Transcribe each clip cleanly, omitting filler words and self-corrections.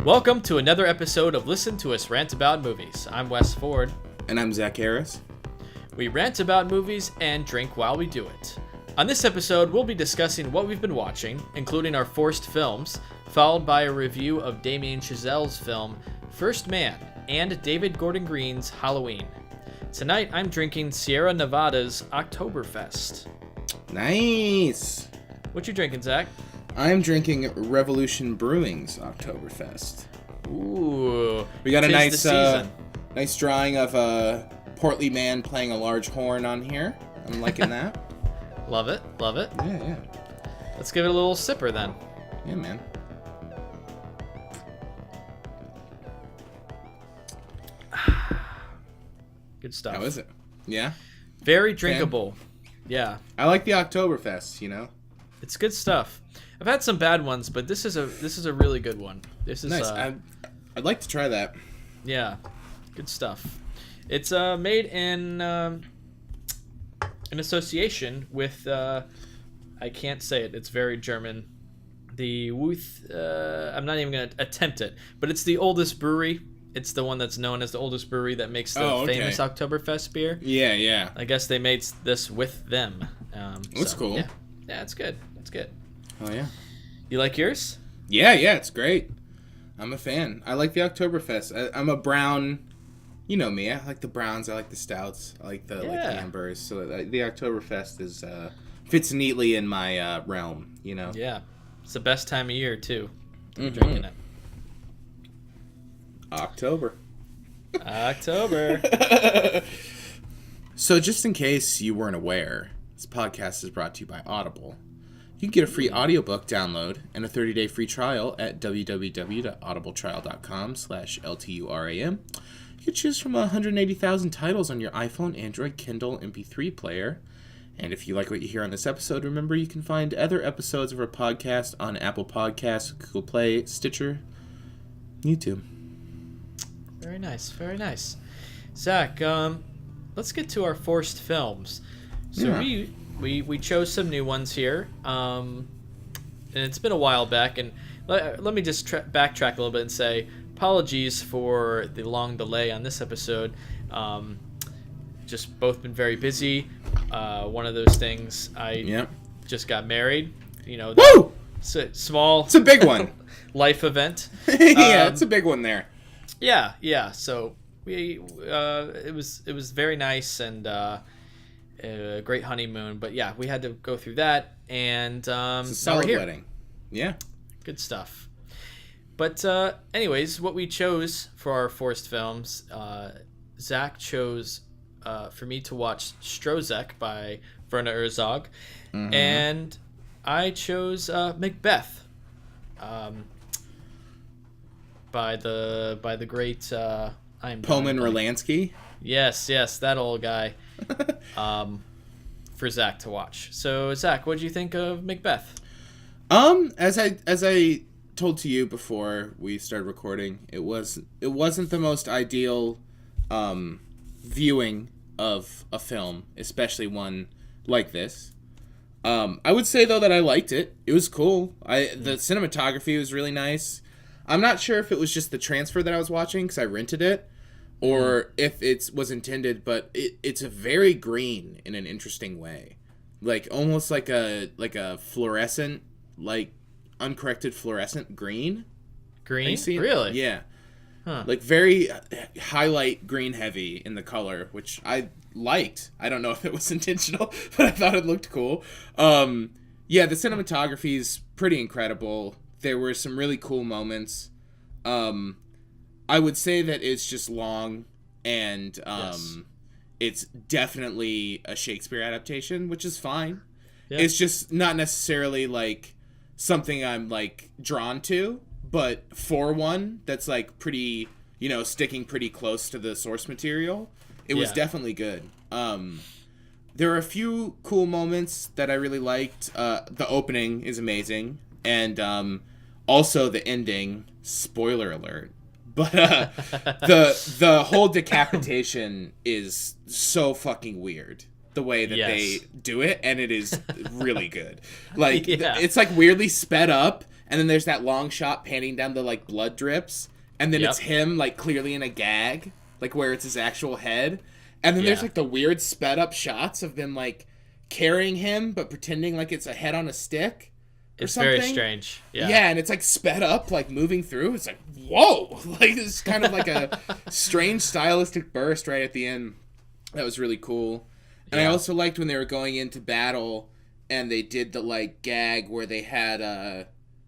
Welcome to another episode of Listen to Us Rant About Movies. I'm Wes Ford. And I'm Zach Harris. We rant about movies and drink while we do it. On this episode, we'll be discussing what we've been watching, including our forced films, followed by a review of Damien Chazelle's film First Man and David Gordon Green's Halloween. Tonight, I'm drinking Sierra Nevada's Oktoberfest. Nice. What you drinking, Zach? I'm drinking Revolution Brewing's Oktoberfest. Ooh. We got a nice drawing of a portly man playing a large horn on here. I'm liking that. Love it. Love it. Yeah. Let's give it a little sipper then. Yeah, man. Good stuff. How is it? Yeah? Very drinkable. Yeah. I like the Oktoberfest, you know? It's good stuff. I've had some bad ones, but this is a really good one. This is nice. I'd like to try that. Yeah, good stuff. It's made in association with I can't say it. It's very German. The Wuth. I'm not even gonna attempt it, but it's the oldest brewery. It's the one that's known as the oldest brewery that makes the famous Oktoberfest beer. Yeah. I guess they made this with them. That's cool. Yeah, it's good. It's good. Oh, yeah. You like yours? Yeah, it's great. I'm a fan. I like the Oktoberfest. I'm a brown, you know me. I like the browns. I like the stouts. I like the ambers. So the Oktoberfest is fits neatly in my realm, you know? Yeah. It's the best time of year, too, to be drinking it. October. So just in case you weren't aware, this podcast is brought to you by Audible. You can get a free audiobook download and a 30-day free trial at www.audibletrial.com/LTURAM. You can choose from 180,000 titles on your iPhone, Android, Kindle, MP3 player. And if you like what you hear on this episode, remember you can find other episodes of our podcast on Apple Podcasts, Google Play, Stitcher, YouTube. Very nice, very nice. Zach, let's get to our forced films. So we chose some new ones here, and it's been a while back, and let me just backtrack a little bit and say apologies for the long delay on this episode. Just both been very busy. One of those things, I just got married. You know, woo! It's a small. It's a big one. Life event. It's a big one there. Yeah. So it was very nice and. A great honeymoon, but yeah, we had to go through that, and it's a solid wedding. Yeah, good stuff. But anyways, what we chose for our forced films, Zach chose for me to watch Stroszek by Werner Herzog, and I chose Macbeth by the great Poman Rolansky. Yes, that old guy. For Zach to watch. So Zach, what did you think of Macbeth? As I told to you before we started recording, it wasn't the most ideal viewing of a film, especially one like this. I would say though that I liked it. It was cool. The cinematography was really nice. I'm not sure if it was just the transfer that I was watching because I rented it, or if it was intended, but it's a very green in an interesting way, like almost like a fluorescent, like uncorrected fluorescent green. Green, really? Yeah, like very highlight green heavy in the color, which I liked. I don't know if it was intentional, but I thought it looked cool. The cinematography is pretty incredible. There were some really cool moments. I would say that it's just long, and it's definitely a Shakespeare adaptation, which is fine. Yeah. It's just not necessarily like something I'm like drawn to, but for one that's like pretty, sticking pretty close to the source material, it was definitely good. There were a few cool moments that I really liked. The opening is amazing, and also the ending. Spoiler alert. But the whole decapitation is so fucking weird. The way that they do it, and it is really good. Like it's like weirdly sped up, and then there's that long shot panning down the like blood drips, and then it's him like clearly in a gag, like where it's his actual head, and then there's like the weird sped up shots of them like carrying him but pretending like it's a head on a stick. It's very strange. Yeah, and it's like sped up, like moving through. It's like, whoa! Like it's kind of like a strange stylistic burst right at the end. That was really cool. And I also liked when they were going into battle and they did the like gag where they had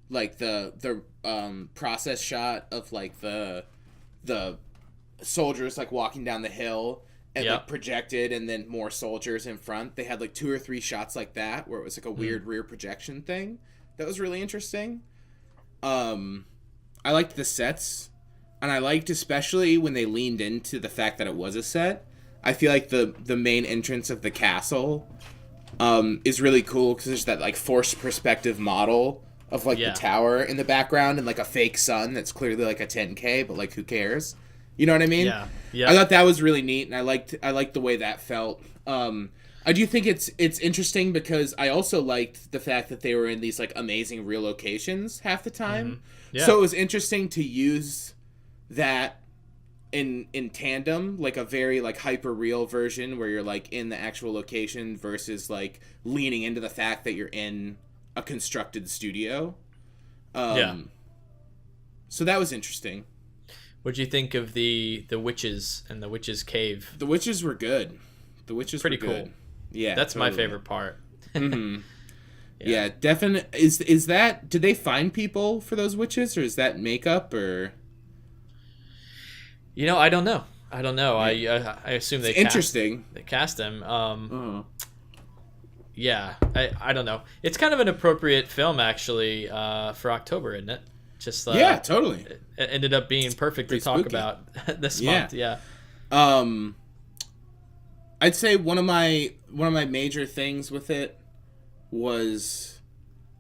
like the process shot of like the soldiers like walking down the hill and like projected, and then more soldiers in front. They had like 2 or 3 shots like that where it was like a weird rear projection thing. That was really interesting. I liked the sets, and I liked especially when they leaned into the fact that it was a set. I feel like the main entrance of the castle is really cool because there's that like forced perspective model of like the tower in the background and like a fake sun that's clearly like a 10K, but like who cares? You know what I mean? Yeah. I thought that was really neat, and I liked the way that felt. I do think it's interesting because I also liked the fact that they were in these like amazing real locations half the time. Mm-hmm. Yeah. So it was interesting to use that in tandem, like a very like hyper real version where you're like in the actual location versus like leaning into the fact that you're in a constructed studio. So that was interesting. What'd you think of the witches and the witches' cave? The witches were good. The witches pretty were good. Cool. Yeah, that's totally my favorite part. Mm-hmm. Yeah, definitely. Is that? Did they find people for those witches, or is that makeup, or? I don't know. I assume they interesting. They cast them. Yeah, I don't know. It's kind of an appropriate film actually for October, isn't it? Just yeah, totally. It ended up being perfect to talk about this month. Yeah. I'd say one of my major things with it was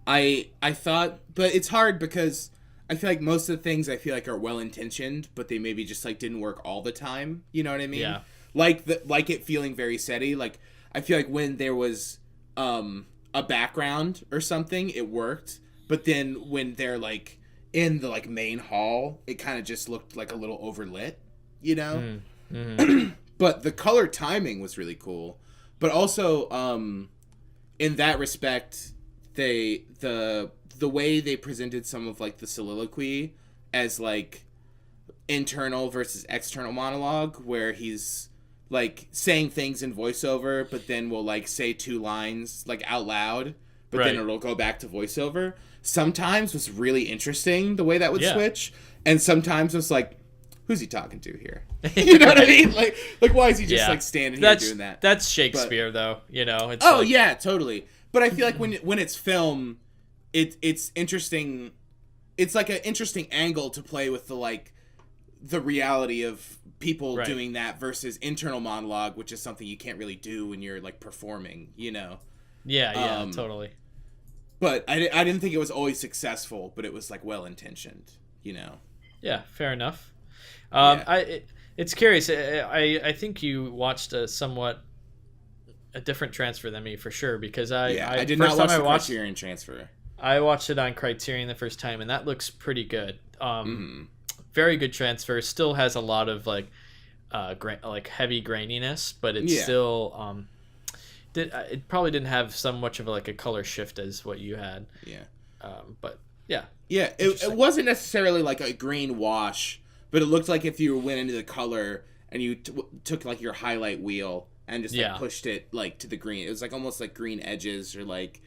I thought, but it's hard because I feel like most of the things I feel like are well intentioned, but they maybe just like didn't work all the time. You know what I mean? Yeah. Like it feeling very setty. Like I feel like when there was a background or something, it worked. But then when they're like in the like main hall, it kind of just looked like a little overlit. You know. Mm-hmm. But the color timing was really cool. But also, in that respect, the way they presented some of like the soliloquy as like internal versus external monologue, where he's like saying things in voiceover, but then will like say 2 lines like out loud, but then it'll go back to voiceover. Sometimes was really interesting the way that would switch, and sometimes was like, who's he talking to here? You know what I mean? Like why is he just like standing here doing that? That's Shakespeare, though. It's yeah, totally. But I feel like when it's film, it's interesting. It's like an interesting angle to play with the reality of people doing that versus internal monologue, which is something you can't really do when you're like performing. Yeah, totally. But I didn't think it was always successful, but it was like well intentioned. Yeah, fair enough. It's curious. I think you watched a different transfer than me for sure, because I did not watch the Criterion transfer. I watched it on Criterion the first time, and that looks pretty good. Very good transfer. Still has a lot of like heavy graininess, but it's still it probably didn't have so much of like a color shift as what you had. Yeah. But yeah. Yeah, it wasn't necessarily like a green wash. But it looked like if you went into the color and you took like your highlight wheel and just like pushed it like to the green, it was like almost like green edges or like,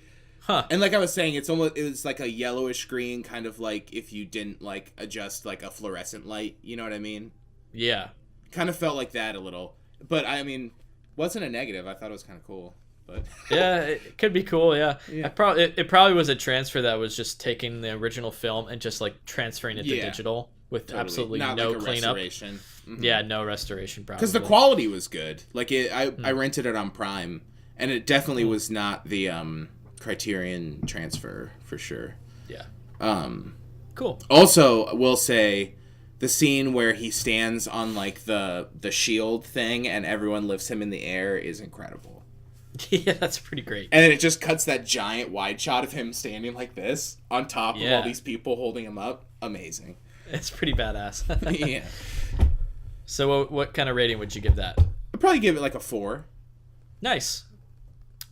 and like I was saying, it was like a yellowish green, kind of like if you didn't like adjust like a fluorescent light. You know what I mean? Yeah. Kind of felt like that a little, but I mean, wasn't a negative. I thought it was kind of cool. but Yeah, it could be cool. Yeah, Yeah. It probably was a transfer that was just taking the original film and just like transferring it to digital with absolutely not no like a cleanup. restoration. Yeah, no restoration probably. Because the quality was good. Like I rented it on Prime, and it definitely was not the Criterion transfer for sure. Yeah. Cool. Also, we'll say the scene where he stands on like the shield thing and everyone lifts him in the air is incredible. Yeah, that's pretty great. And then it just cuts that giant wide shot of him standing like this on top of all these people holding him up. Amazing. It's pretty badass. Yeah. So what kind of rating would you give that? I'd probably give it like a 4. Nice.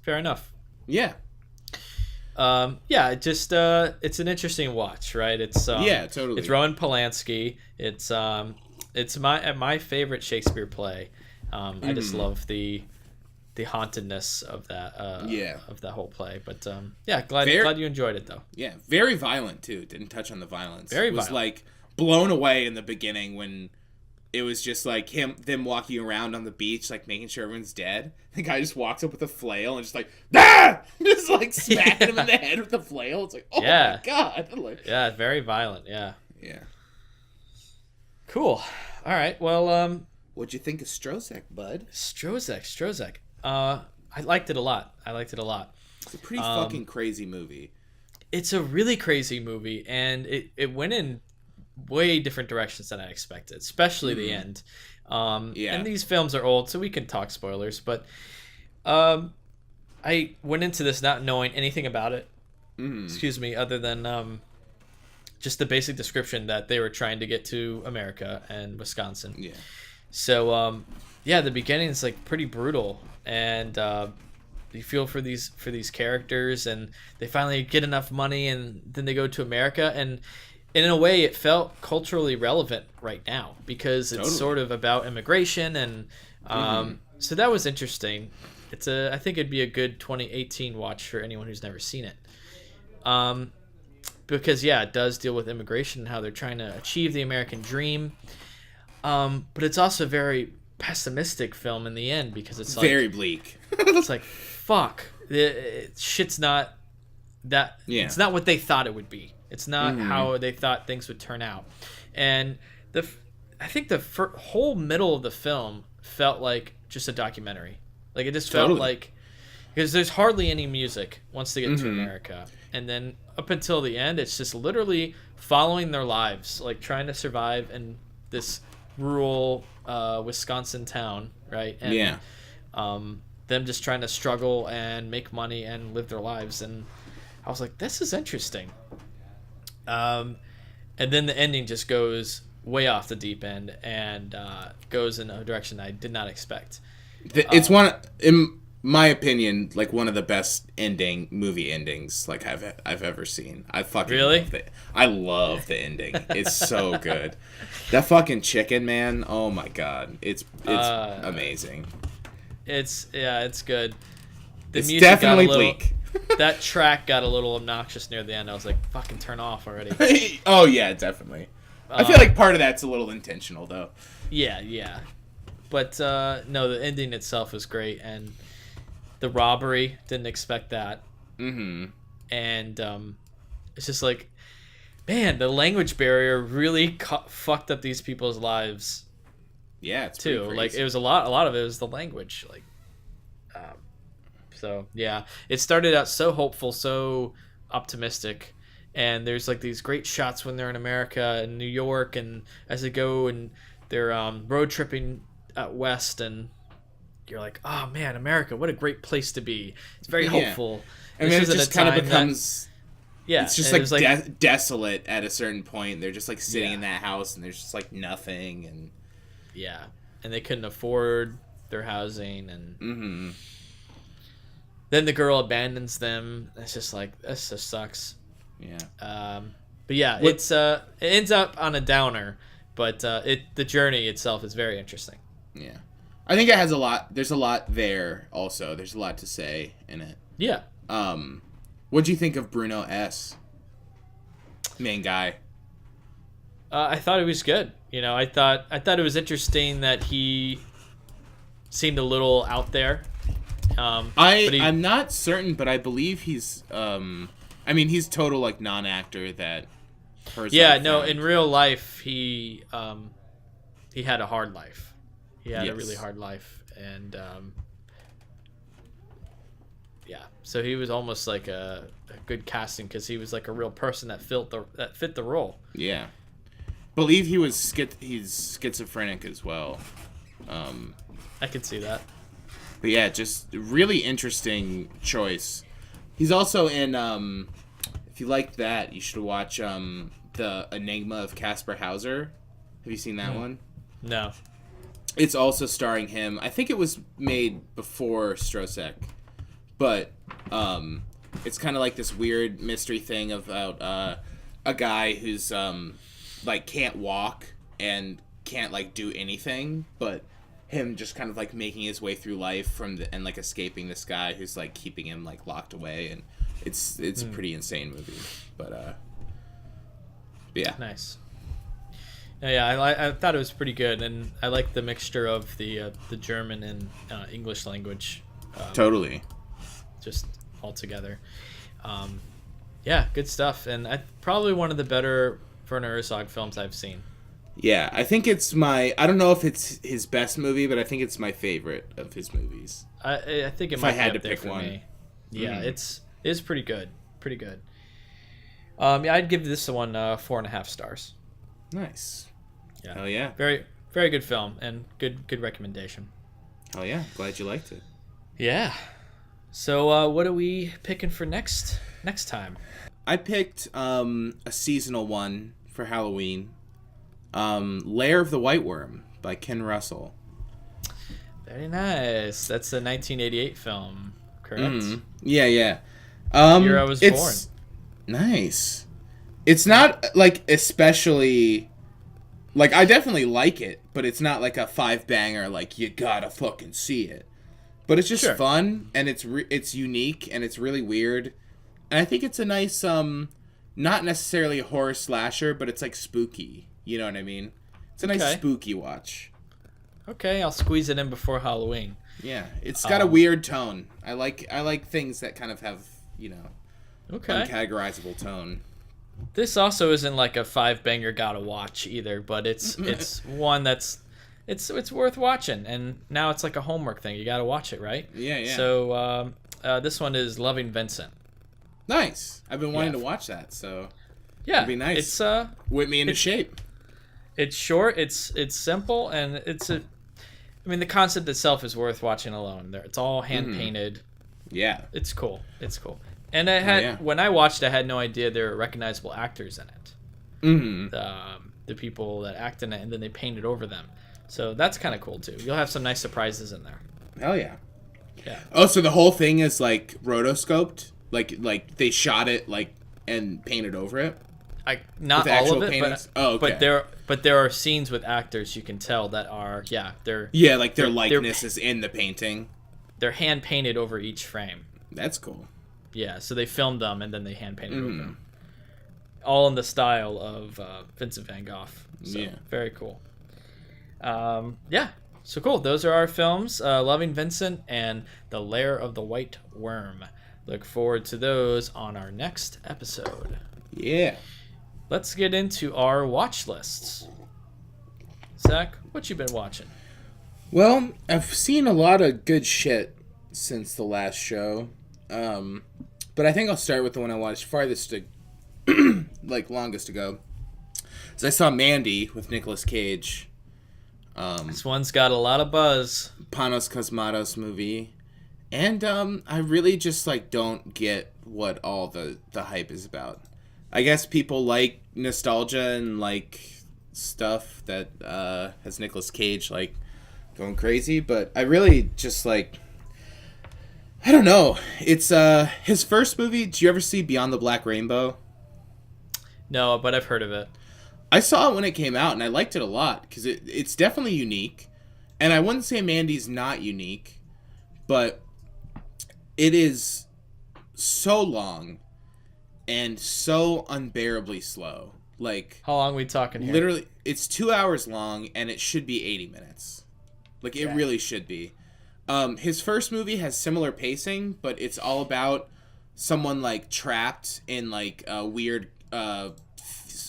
Fair enough. Yeah. Yeah, just it's an interesting watch, right? It's yeah, totally. It's Roman Polanski. It's my favorite Shakespeare play. I just love the hauntedness of that of that whole play. But yeah, glad you enjoyed it though. Yeah, very violent too. Didn't touch on the violence. Very it was violent. like blown away in the beginning when it was just like them walking around on the beach, like making sure everyone's dead. The guy just walks up with a flail and just like, ah! Just like smacking him in the head with the flail. It's like, oh my god. Like, yeah, very violent. Yeah. Yeah. Cool. All right. Well, what'd you think of Stroszek, bud? Stroszek. I liked it a lot. It's a pretty fucking crazy movie. It's a really crazy movie, and it went in way different directions than I expected, especially the end. And these films are old, so we can talk spoilers, but I went into this not knowing anything about it. Excuse me, other than just the basic description that they were trying to get to America and Wisconsin. Yeah. So the beginning is like pretty brutal, and you feel for these characters, and they finally get enough money, and then they go to America, and in a way it felt culturally relevant right now because it's sort of about immigration, and so that was interesting. I think it'd be a good 2018 watch for anyone who's never seen it. Because it does deal with immigration and how they're trying to achieve the American dream. But it's also a very pessimistic film in the end because it's like very bleak. It's like, fuck, shit's not that. Yeah. It's not what they thought it would be. It's not how they thought things would turn out. And I think the whole middle of the film felt like just a documentary. Like it just felt like, because there's hardly any music once they get to America, and then up until the end, it's just literally following their lives, like trying to survive in this rural Wisconsin town, right? And, them just trying to struggle and make money and live their lives, and I was like, this is interesting. And then the ending just goes way off the deep end and goes in a direction I did not expect. It's in my opinion, like one of the best movie endings like I've ever seen. I fucking love it. I love the ending. It's so good. That fucking chicken, man. Oh my god, it's amazing. It's good. It's definitely bleak. That track got a little obnoxious near the end. I was like, fucking turn off already. Oh yeah, definitely. I feel like part of that's a little intentional though. Yeah. But no, the ending itself was great, and the robbery, didn't expect that. And it's just like, man, the language barrier really fucked up these people's lives. Yeah, it's too. Like it was a lot of it was the language. Like, so yeah, it started out so hopeful, so optimistic, and there's like these great shots when they're in America and New York, and as they go and they're road tripping out west, and you're like, oh man, America, what a great place to be. It's very hopeful. And then it just kind of becomes it's just like desolate at a certain point. They're just like sitting in that house, and there's just like nothing, and and they couldn't afford their housing, and then the girl abandons them. It's just like, this just sucks. But yeah, it ends up on a downer, but the journey itself is very interesting. Yeah, I think it has a lot. There's a lot there. Also, there's a lot to say in it. Yeah. What'd you think of Bruno S? Main guy. I thought it was good. I thought it was interesting that he seemed a little out there, I'm not certain, but I believe he's he's total like non-actor that. Yeah, no. In real life, he had a hard life. He had a really hard life, and so he was almost like a good casting because he was like a real person that fit the role. Yeah, believe he's schizophrenic as well. I could see that. But yeah, just really interesting choice. He's also in if you like that, you should watch The Enigma of Caspar Hauser. Have you seen that one? No. It's also starring him. I think it was made before Stroszek. But it's kind of like this weird mystery thing about a guy who's like can't walk and can't like do anything, but him just kind of like making his way through life and like escaping this guy who's like keeping him like locked away, and it's a pretty insane movie. But yeah. Nice. Yeah, I thought it was pretty good, and I like the mixture of the German and English language. Totally. Just all together. Yeah, good stuff, and probably one of the better Werner Herzog films I've seen. Yeah, I think it's I don't know if it's his best movie, but I think it's my favorite of his movies. I think it might be up there for me. Yeah, it's pretty good. Pretty good. Yeah, I'd give this one 4.5 stars. Nice. Yeah. Hell yeah. Very, very good film and good recommendation. Hell yeah. Glad you liked it. Yeah. So what are we picking for next time? I picked a seasonal one for Halloween. Lair of the White Worm by Ken Russell. Very nice. That's a 1988 film, correct? Mm-hmm. Yeah. Year I was born. Nice. It's not like especially like I definitely like it, but it's not like a 5-banger like you gotta fucking see it. But it's just fun, and it's unique, and it's really weird. And I think it's a nice not necessarily a horror slasher, but it's like spooky. You know what I mean? It's a nice spooky watch. Okay, I'll squeeze it in before Halloween. Yeah, it's got a weird tone. I like things that kind of have, uncategorizable tone. This also isn't like a 5-banger gotta watch either, but it's one that's it's worth watching, and now it's like a homework thing. You gotta watch it, right? Yeah. So this one is Loving Vincent. Nice. I've been wanting to watch that, so yeah, it'd be nice. It's whip me into shape. It's short. It's simple, and the concept itself is worth watching alone. It's all hand painted. Yeah, it's cool. And when I watched, I had no idea there were recognizable actors in it. Mm-hmm. The people that act in it, and then they painted over them. So that's kind of cool too. You'll have some nice surprises in there. Hell yeah. Yeah. Oh, so the whole thing is like rotoscoped, like they shot it like and painted over it. Not all of it, okay. but there are scenes with actors you can tell that are their likeness is in the painting. They're hand painted over each frame. That's cool. Yeah, so they filmed them and then they hand painted over them. All in the style of Vincent van Gogh. So, very cool. So cool. Those are our films, Loving Vincent and The Lair of the White Worm. Look forward to those on our next episode. Yeah. Let's get into our watch lists. Zach, what you been watching? Well, I've seen a lot of good shit since the last show. But I think I'll start with the one I watched farthest longest ago. So I saw Mandy with Nicolas Cage. This one's got a lot of buzz. Panos Cosmatos movie. And I really just don't get what all the hype is about. I guess people like nostalgia and stuff that has Nicolas Cage going crazy, but I really just I don't know. It's his first movie. Did you ever see Beyond the Black Rainbow? No, but I've heard of it. I saw it when it came out, and I liked it a lot because it's definitely unique. And I wouldn't say Mandy's not unique, but it is so long and so unbearably slow. How long are we talking here? Literally, it's 2 hours long, and it should be 80 minutes. It really should be. His first movie has similar pacing, but it's all about someone like trapped in like a weird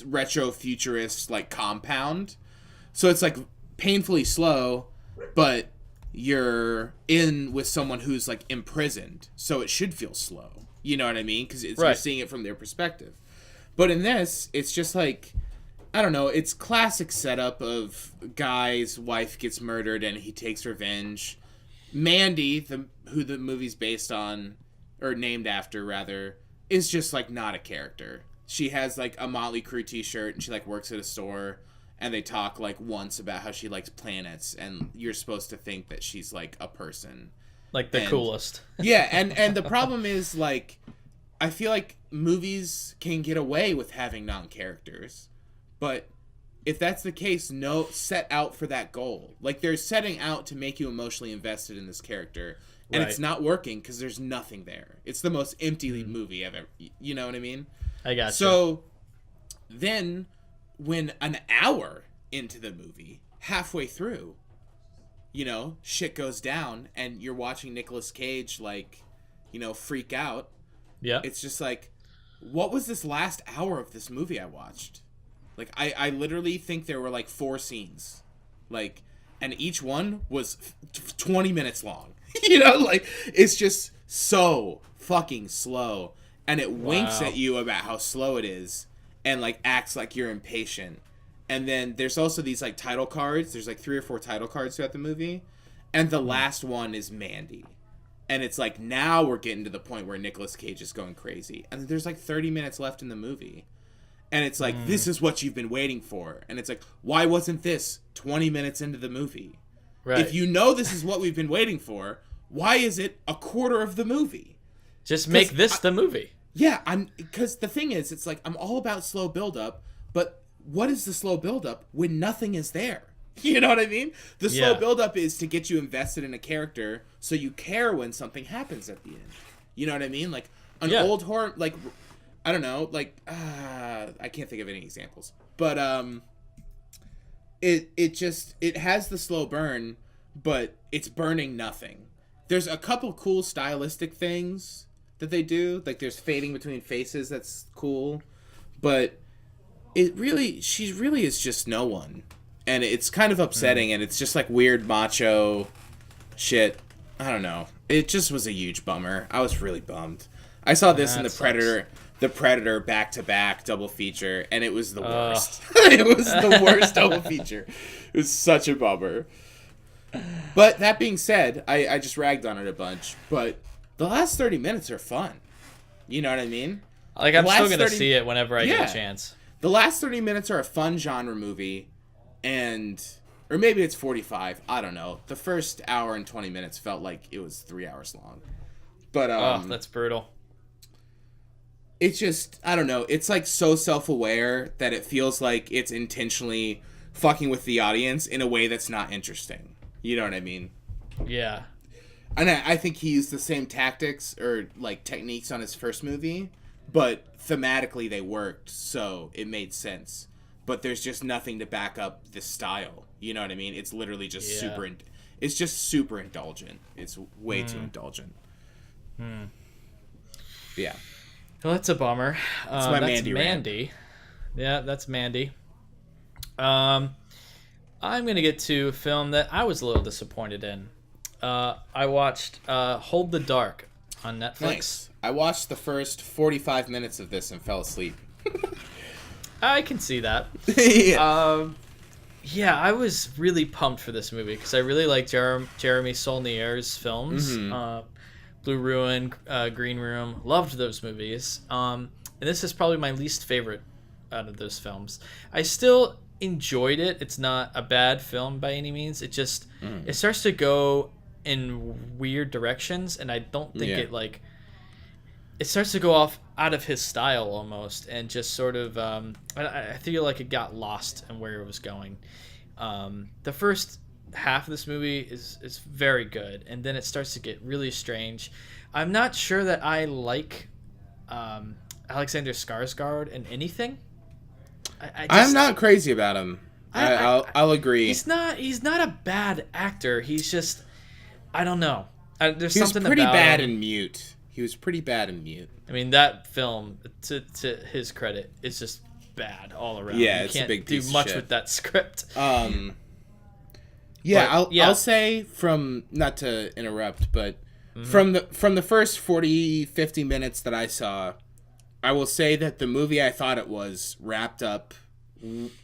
retro futurist like compound. So it's like painfully slow, but you're in with someone who's like imprisoned, so it should feel slow. You know what I mean? Because you're seeing it from their perspective. But in this, it's just like, I don't know, it's classic setup of guy's wife gets murdered and he takes revenge. Mandy, who the movie's based on, or named after rather, is just like not a character. She has like a Motley Crue t-shirt and she like works at a store, and they talk like once about how she likes planets, and you're supposed to think that she's like a person. Like the coolest. Yeah, and the problem is like, I feel like movies can get away with having non-characters, but if that's the case, no, set out for that goal. Like, they're setting out to make you emotionally invested in this character, and it's not working because there's nothing there. It's the most empty movie I've ever, you know what I mean? I got you. So then, when an hour into the movie, halfway through, you know, shit goes down, and you're watching Nicolas Cage, like, you know, freak out. Yeah. It's just like, what was this last hour of this movie I watched? Like, I literally think there were, like, 4 scenes. Like, and each one was 20 minutes long. You know, like, it's just so fucking slow. And it winks at you about how slow it is. And, like, acts like you're impatient. And then there's also these, like, title cards. There's, like, 3 or 4 title cards throughout the movie. And the last one is Mandy. And it's like, now we're getting to the point where Nicolas Cage is going crazy. And there's, like, 30 minutes left in the movie. And it's like, this is what you've been waiting for. And it's like, why wasn't this 20 minutes into the movie? Right. If you know this is what we've been waiting for, why is it a quarter of the movie? Just make this the movie. Yeah, because the thing is, it's like, I'm all about slow buildup, but what is the slow buildup when nothing is there? You know what I mean? The slow buildup is to get you invested in a character so you care when something happens at the end. You know what I mean? Like, an old horror, like, I don't know, like, I can't think of any examples. But, it has the slow burn, but it's burning nothing. There's a couple cool stylistic things that they do. Like, there's fading between faces that's cool. But she really is just no one. And it's kind of upsetting, and it's just, like, weird macho shit. I don't know. It just was a huge bummer. I was really bummed. I saw this in the Predator back-to-back double feature, and it was the worst. It was the worst double feature. It was such a bummer. But that being said, I just ragged on it a bunch, but the last 30 minutes are fun. You know what I mean? Like, I'm still going to see it whenever I get a chance. The last 30 minutes are a fun genre movie, or maybe it's 45. I don't know. The first hour and 20 minutes felt like it was 3 hours long. But that's brutal. It's just, I don't know, it's like so self-aware that it feels like it's intentionally fucking with the audience in a way that's not interesting. You know what I mean? Yeah. And I think he used the same tactics or like techniques on his first movie, but thematically they worked, so it made sense. But there's just nothing to back up this style. You know what I mean? It's literally just it's just super indulgent. It's way too indulgent. Yeah. Well, that's a bummer. That's my that's Mandy. Yeah, that's Mandy. I'm going to get to a film that I was a little disappointed in. I watched Hold the Dark on Netflix. Nice. I watched the first 45 minutes of this and fell asleep. I can see that. Yeah, I was really pumped for this movie because I really like Jeremy Saulnier's films. Blue Ruin, Green Room. Loved those movies. And this is probably my least favorite out of those films. I still enjoyed it. It's not a bad film by any means. It just it starts to go in weird directions, and I don't think it starts to go off out of his style almost, and just sort of I feel like it got lost in where it was going. The first half of this movie is very good, and then it starts to get really strange. I'm not sure that I like Alexander Skarsgård in anything. I'm not crazy about him. I'll agree. He's not a bad actor. He's just I don't know. There's He was something pretty about bad him. in Mute. He was pretty bad in Mute. I mean, that film, to his credit, is just bad all around. Yeah, you it's can't a big do piece of much shit. with that script. Yeah, But, I'll say from, not to interrupt, but Mm-hmm. from the first 40, 50 minutes that I saw, I will say that the movie I thought it was wrapped up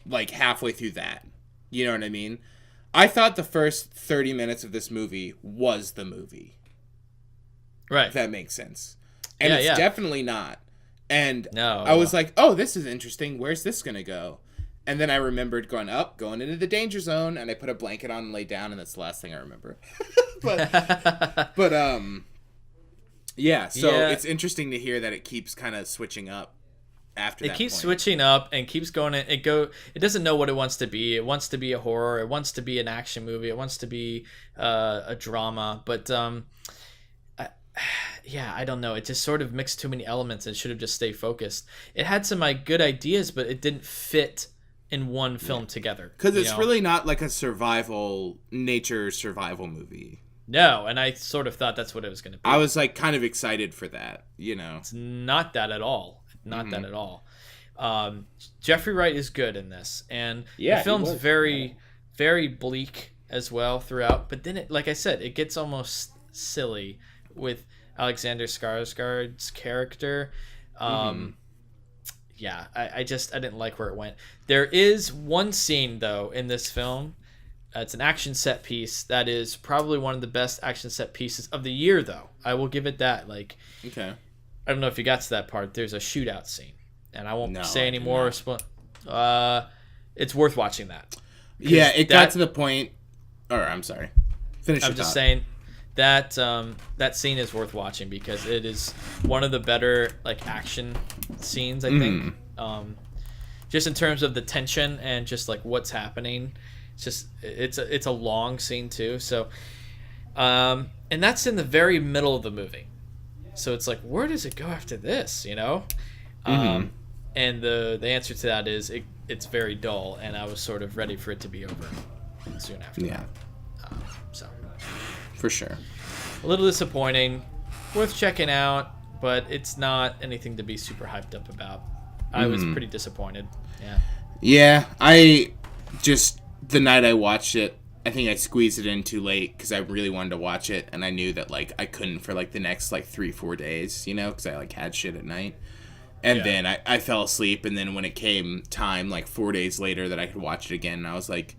like halfway through that. You know what I mean? I thought the first 30 minutes of this movie was the movie. Right. If that makes sense. And Yeah, it's yeah. definitely not. And No. I was like, oh, this is interesting. Where's this going to go? And then I remembered going into the danger zone, and I put a blanket on and lay down, and that's the last thing I remember. but yeah, so Yeah. it's interesting to hear that it keeps kind of switching up after that It keeps point. switching up and keeps going. It doesn't know what it wants to be. It wants to be a horror. It wants to be an action movie. It wants to be a drama. But yeah, I don't know. It just sort of mixed too many elements and should have just stayed focused. It had some good ideas, but it didn't fit in one film together. Because it's really not like a nature survival movie. No, and I sort of thought that's what it was going to be. I was like kind of excited for that, you know. It's not that at all. Not that at all. Jeffrey Wright is good in this, and Yeah, the he film's was. very, very bleak as well throughout. But then, like I said, it gets almost silly with Alexander Skarsgård's character. Yeah, I didn't like where it went. There is one scene though in this film. It's an action set piece that is probably one of the best action set pieces of the year, though. I will give it that. Like, Okay. I don't know if you got to that part. There's a shootout scene, and I won't No, say I any did more. It's worth watching that. Yeah, it got that- to the point. Or I'm sorry. Finish I'm your just thought. saying that that scene is worth watching because it is one of the better action scenes, I think. Just in terms of the tension and just what's happening. It's a long scene too. So and that's in the very middle of the movie. So it's like, where does it go after this, you know? And the answer to that is it's very dull, and I was sort of ready for it to be over soon after. Yeah, So for sure. a little disappointing, worth checking out, but it's not anything to be super hyped up about. I was pretty disappointed. Yeah. Yeah, I just, the night I watched it, I think I squeezed it in too late because I really wanted to watch it, and I knew that I couldn't for the next 3-4 days, you know, because I had shit at night. And then I fell asleep, and then when it came time 4 days later that I could watch it again, I was like,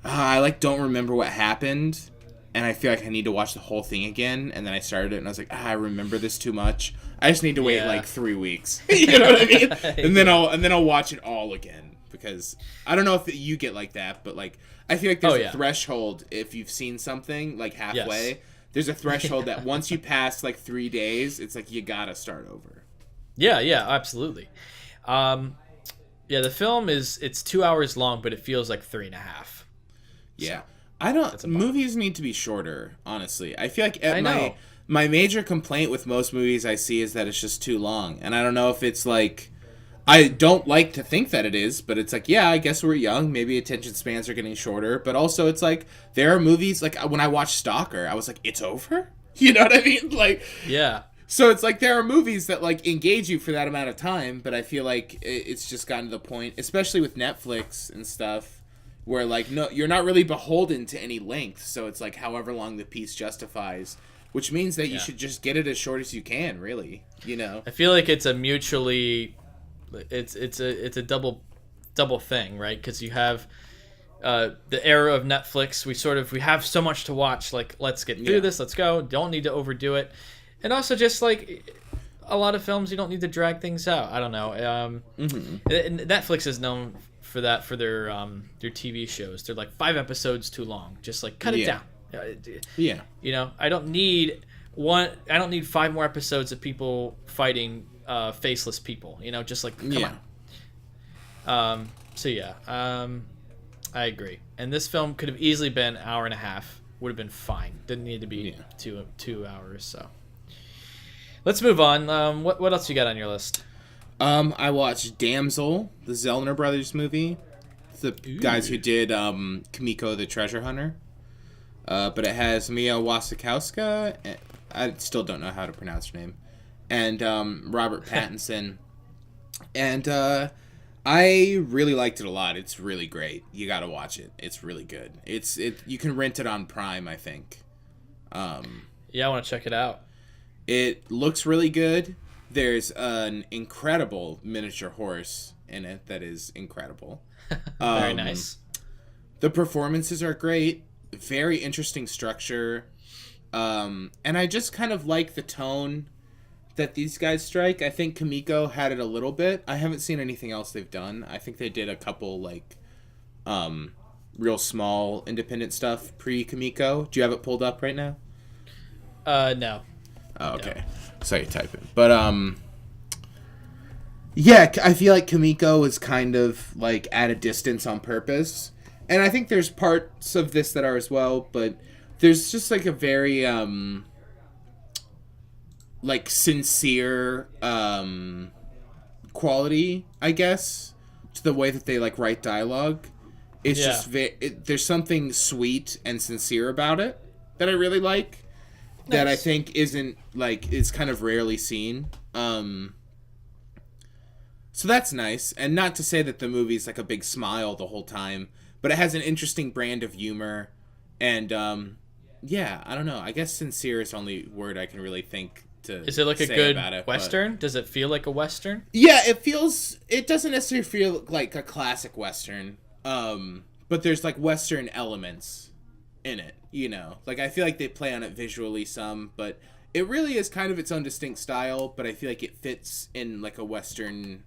I don't remember what happened, and I feel like I need to watch the whole thing again. And then I started it, and I was like, I remember this too much. I just need to wait 3 weeks. You know what I mean? And then I'll watch it all again, because I don't know if you get like that, but I feel like there's a threshold if you've seen something halfway. Yes. There's a threshold that once you pass 3 days, it's you gotta start over. Yeah, absolutely. Yeah, the film it's 2 hours long, but it feels like 3.5. Yeah. So, I don't. Movies need to be shorter, honestly. I feel like I know. my major complaint with most movies I see is that it's just too long. And I don't know if it's I don't like to think that it is, but it's yeah, I guess we're young. Maybe attention spans are getting shorter. But also it's there are movies, when I watched Stalker, I was like, it's over? You know what I mean? Yeah. So it's there are movies that engage you for that amount of time, but I feel it's just gotten to the point, especially with Netflix and stuff, where no, you're not really beholden to any length. So it's however long the piece justifies, which means that you should just get it as short as you can, really. You know. I feel like it's a mutually, it's a double thing, right? Because you have the era of Netflix. We have so much to watch. Let's get through this. Let's go. Don't need to overdo it. And also just a lot of films, you don't need to drag things out. I don't know. Netflix is known for that for their TV shows. They're 5 episodes too long. Just cut it down. Yeah. You know, I don't need 5 more episodes of people fighting faceless people. You know, just come on. So yeah, I agree. And this film could have easily been an hour and a half. Would have been fine. Didn't need to be 2 hours. So. Let's move on. What else you got on your list? I watched Damsel, the Zellner brothers movie. The guys who did Kimiko the Treasure Hunter. But it has Mia Wasikowska. I still don't know how to pronounce her name. And Robert Pattinson. And I really liked it a lot. It's really great. You gotta watch it. It's really good. You can rent it on Prime, I think. Yeah, I want to check it out. It looks really good. There's an incredible miniature horse in it that is incredible. Very nice. The performances are great. Very interesting structure. And I just kind of like the tone that these guys strike. I think Kimiko had it a little bit. I haven't seen anything else they've done. I think they did a couple, like, real small independent stuff pre-Kimiko. Do you have it pulled up right now? No. Oh, okay. No. So you're typing. But, yeah, I feel like Kimiko is kind of, like, at a distance on purpose. And I think there's parts of this that are as well, but there's just, like, a very, like, sincere, quality, I guess, to the way that they, like, write dialogue. It's just, there's something sweet and sincere about it that I really like. Nice. That I think isn't, like, is kind of rarely seen. So that's nice. And not to say that the movie's, like, a big smile the whole time, but it has an interesting brand of humor. And, yeah, I don't know. I guess sincere is the only word I can really think to Is it like a say good about it, Western? Does it feel like a Western? Yeah, it doesn't necessarily feel like a classic Western. But there's, like, Western elements in it, you know. Like, I feel like they play on it visually some, but it really is kind of its own distinct style, but I feel like it fits in, like, a Western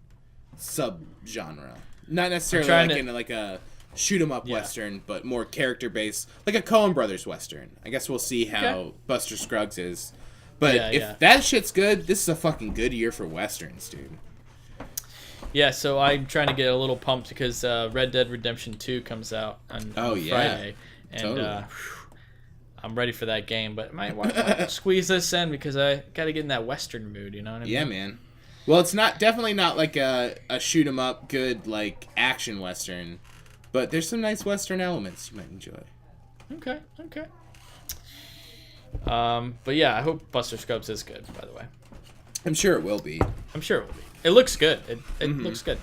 sub-genre. Not necessarily like in, like, a shoot-'em-up Western, but more character-based. Like a Coen Brothers Western. I guess we'll see how Buster Scruggs is. But if that shit's good, this is a fucking good year for Westerns, dude. Yeah, so I'm trying to get a little pumped because Red Dead Redemption 2 comes out on Friday. And totally. I'm ready for that game, but I might squeeze this in because I got to get in that Western mood, you know what I mean? Yeah, man. Well, it's definitely not like a shoot 'em up good, like, action Western, but there's some nice Western elements you might enjoy. Okay. But yeah, I hope Buster Scruggs is good, by the way. I'm sure it will be. It looks good. It looks good.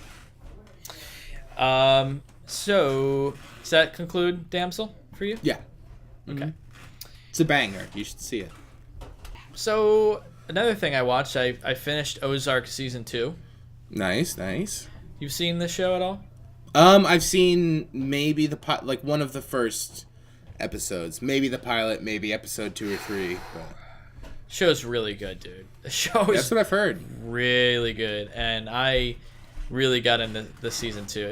So, does that conclude Damsel for you? Yeah. Okay. It's a banger. You should see it. So, another thing I watched, I finished Ozark Season 2. Nice. You've seen this show at all? I've seen maybe one of the first episodes. Maybe the pilot, maybe episode 2 or 3. But show's really good, dude. The show is That's what I've heard. Really good, and I really got into the Season 2.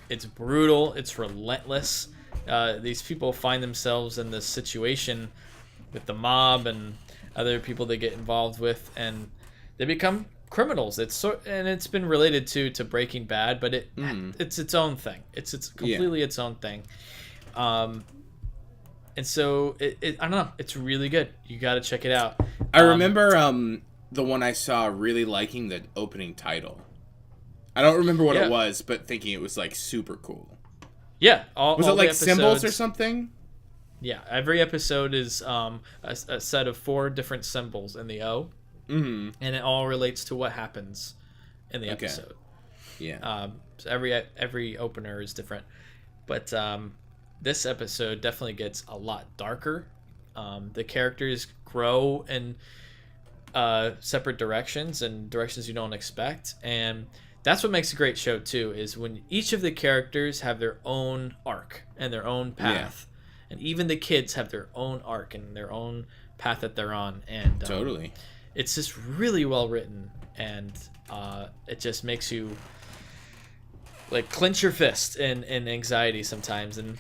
It's brutal. It's relentless. These people find themselves in this situation with the mob and other people they get involved with, and they become criminals. And it's been related to Breaking Bad, but it's its own thing. It's completely its own thing. And so I don't know. It's really good. You got to check it out. I remember the one I saw really liking the opening title. I don't remember what it was, but thinking it was like super cool. Yeah. Was it like symbols or something? Yeah. Every episode is a set of 4 different symbols in the O. Mm-hmm. And it all relates to what happens in the episode. Yeah. So every opener is different. But this episode definitely gets a lot darker. The characters grow in separate directions and directions you don't expect. And that's what makes a great show, too, is when each of the characters have their own arc and their own path. Yeah. And even the kids have their own arc and their own path that they're on. And totally. It's just really well written. And it just makes you like clench your fist in anxiety sometimes. And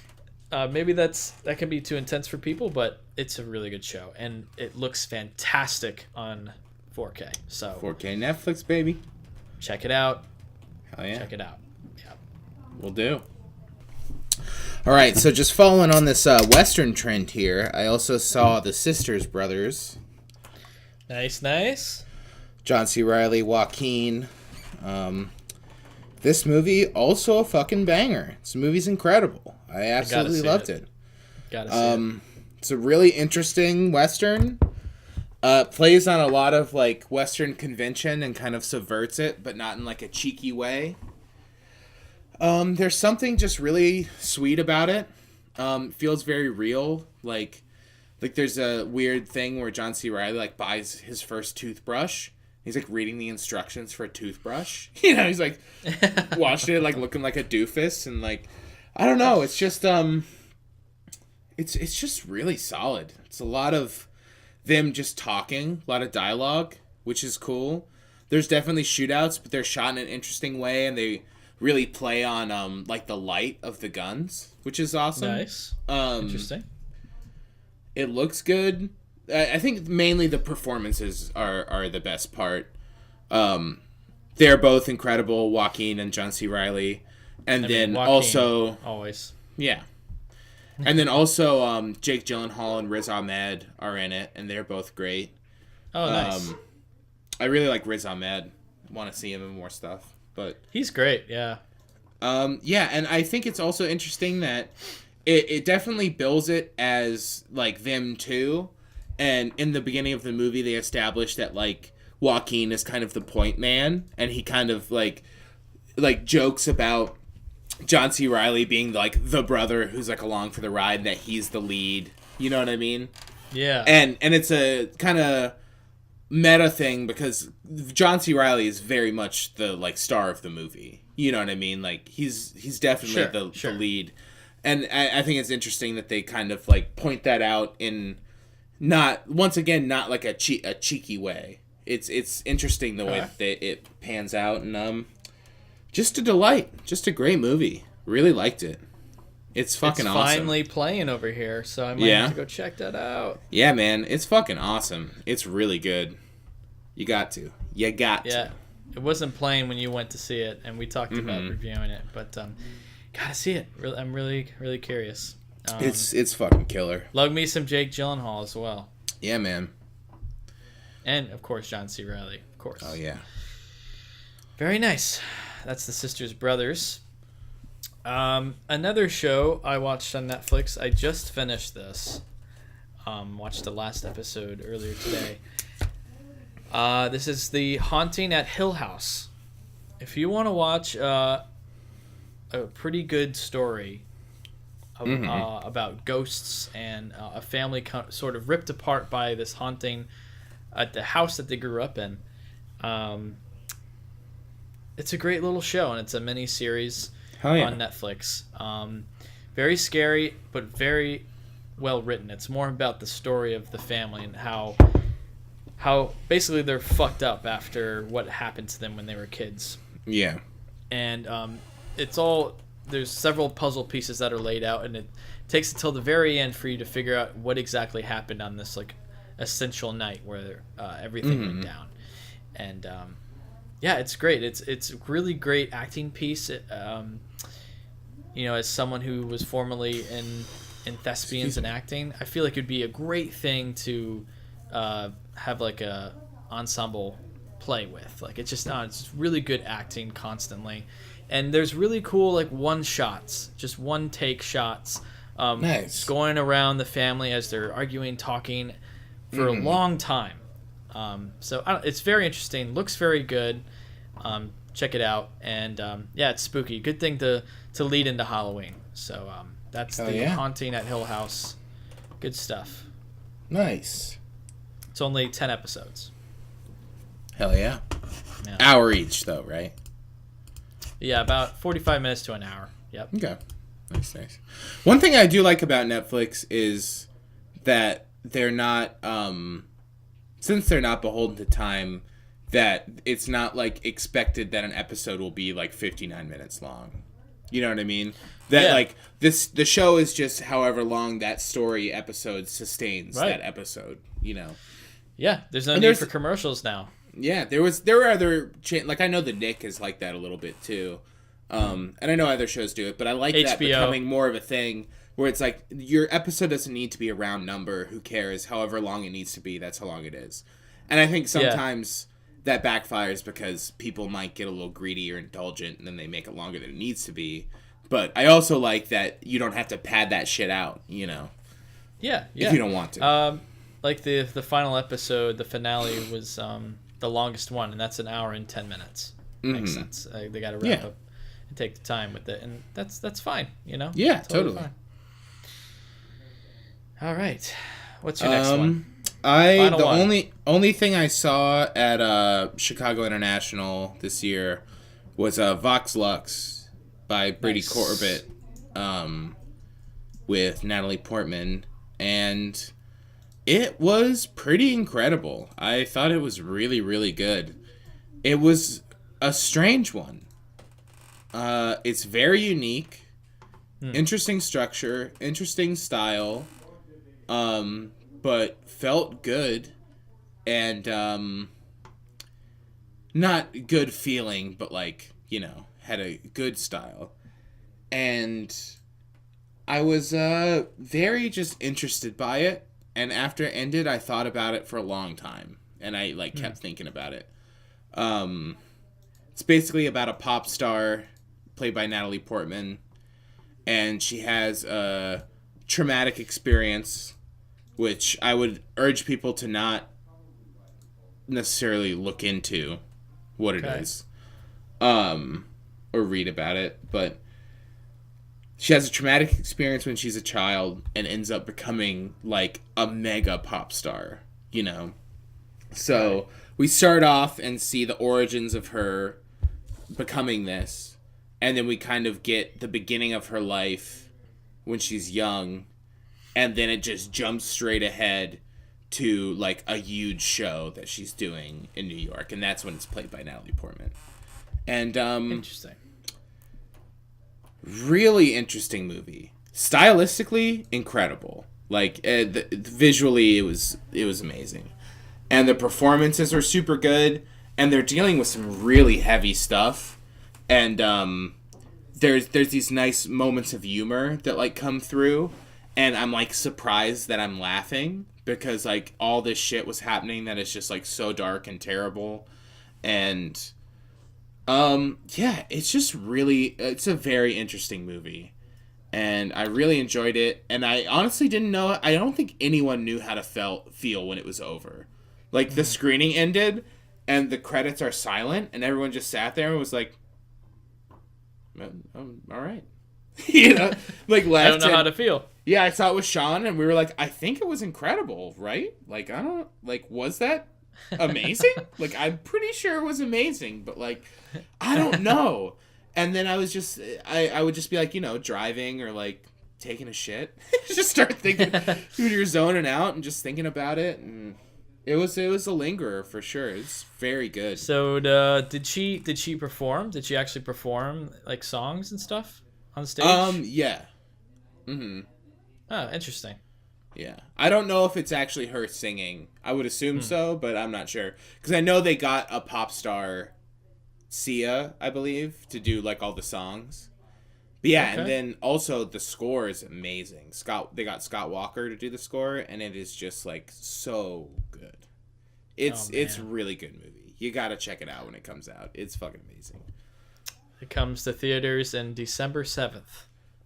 maybe that can be too intense for people, but it's a really good show. And it looks fantastic on 4K. So 4K Netflix, baby. Check it out. Hell yeah. Check it out. Yeah. Will do. All right, so just following on this Western trend here, I also saw The Sisters Brothers. Nice. John C. Reilly, Joaquin. This movie, also a fucking banger. This movie's incredible. I absolutely loved it. Gotta see it. It's a really interesting Western. Plays on a lot of like Western convention and kind of subverts it, but not in like a cheeky way. There's something just really sweet about it. Feels very real. Like there's a weird thing where John C. Reilly like buys his first toothbrush. He's like reading the instructions for a toothbrush. You know, he's like watching it, like looking like a doofus, and like I don't know. It's just it's just really solid. It's a lot of them just talking, a lot of dialogue, which is cool. There's definitely shootouts, but they're shot in an interesting way, and they really play on like the light of the guns, which is awesome. Nice. Interesting. It looks good. I think mainly the performances are the best part. They're both incredible, Joaquin and John C. Reilly, and then Joaquin, also always. Yeah. And then also Jake Gyllenhaal and Riz Ahmed are in it, and they're both great. Oh, nice. I really like Riz Ahmed. Want to see him in more stuff, but he's great. Yeah. Yeah, and I think it's also interesting that it definitely bills it as like them too. And in the beginning of the movie, they established that like Joaquin is kind of the point man, and he kind of like jokes about John C. Reilly being like the brother who's like along for the ride, that he's the lead. You know what I mean? Yeah. And it's a kind of meta thing because John C. Reilly is very much the like star of the movie. You know what I mean? Like he's definitely the lead. And I think it's interesting that they kind of like point that out in not like a cheeky way. It's interesting the way that it pans out, and just a delight. Just a great movie. Really liked it. It's fucking awesome. It's finally playing over here, so I might have to go check that out. Yeah, man. It's fucking awesome. It's really good. You got to. Yeah. It wasn't playing when you went to see it, and we talked about reviewing it, but gotta see it. I'm really, really curious. It's fucking killer. Love me some Jake Gyllenhaal as well. Yeah, man. And, of course, John C. Reilly. Of course. Oh, yeah. Very nice. That's The Sisters Brothers. Another show I watched on Netflix. I just finished this. Watched the last episode earlier today. This is The Haunting at Hill House. If you want to watch a pretty good story about ghosts and a family sort of ripped apart by this haunting at the house that they grew up in, it's a great little show, and it's a mini series on Netflix. Very scary, but very well written. It's more about the story of the family and how basically they're fucked up after what happened to them when they were kids. Yeah. And there's several puzzle pieces that are laid out, and it takes until the very end for you to figure out what exactly happened on this like essential night where everything went down. And yeah, it's great. It's a really great acting piece. As someone who was formerly in thespians and acting, I feel like it'd be a great thing to have like a ensemble play with. Like it's really good acting constantly. And there's really cool like one shots, just one take shots, nice, going around the family as they're arguing, talking for a long time. So it's very interesting. Looks very good. Check it out. And yeah, it's spooky. Good thing to lead into Halloween. So that's The Haunting at Hill House. Good stuff. Nice. It's only 10 episodes. Hell yeah. Hour each though, right? Yeah, about 45 minutes to an hour. Yep. Okay. Nice. One thing I do like about Netflix is that they're not, since they're not beholden to time, that it's not like expected that an episode will be like 59 minutes long. You know what I mean? That like the show is just however long that story episode sustains that episode, you know? Yeah, there's no need for commercials now. Yeah, there were other like I know The Nick is like that a little bit too, and I know other shows do it, but I like HBO. That becoming more of a thing where it's like your episode doesn't need to be a round number. Who cares? However long it needs to be, that's how long it is. And I think sometimes that backfires because people might get a little greedy or indulgent, and then they make it longer than it needs to be. But I also like that you don't have to pad that shit out, you know. Yeah. If you don't want to. Like the final episode, the finale was the longest one, and that's an hour and 10 minutes. Makes sense. They got to wrap up and take the time with it, and that's fine. Yeah, totally. Fine. All right, what's your next one? Only thing I saw at Chicago International this year was Vox Lux by Brady Corbett, with Natalie Portman, and it was pretty incredible. I thought it was really, really good. It was a strange one. It's very unique, interesting structure, interesting style, but felt good, and not good feeling, but had a good style. And I was very just interested by it. And after it ended, I thought about it for a long time, and I kept thinking about it. It's basically about a pop star played by Natalie Portman, and she has a traumatic experience, which I would urge people to not necessarily look into what it is, or read about it, but she has a traumatic experience when she's a child and ends up becoming a mega pop star, So we start off and see the origins of her becoming this, and then we kind of get the beginning of her life when she's young, and then it just jumps straight ahead to a huge show that she's doing in New York, and that's when it's played by Natalie Portman. And interesting. Really interesting movie. Stylistically, incredible. Visually, it was amazing. And the performances are super good, and they're dealing with some really heavy stuff. And there's these nice moments of humor that come through, and I'm surprised that I'm laughing because all this shit was happening that is just so dark and terrible. And it's just it's a very interesting movie, and I really enjoyed it, and I honestly didn't know, I don't think anyone knew how to feel when it was over. The screening ended, and the credits are silent, and everyone just sat there and was like, all right. Left. I don't know how to feel. Yeah, I saw it with Sean, and we were like, I think it was incredible, right? I don't, was that amazing? I'm pretty sure it was amazing, but I don't know. And then I was just I would just be driving or taking a shit, just start thinking when you're zoning out and just thinking about it, and it was a lingerer for sure. It's very good. So did she perform? Did she actually perform songs and stuff on stage? Yeah. Oh, interesting. Yeah. I don't know if it's actually her singing. I would assume so, but I'm not sure. Because I know they got a pop star, Sia, I believe, to do all the songs. But yeah, okay. And then also the score is amazing. They got Scott Walker to do the score, and it is just so good. It's a really good movie. You got to check it out when it comes out. It's fucking amazing. It comes to theaters in December 7th.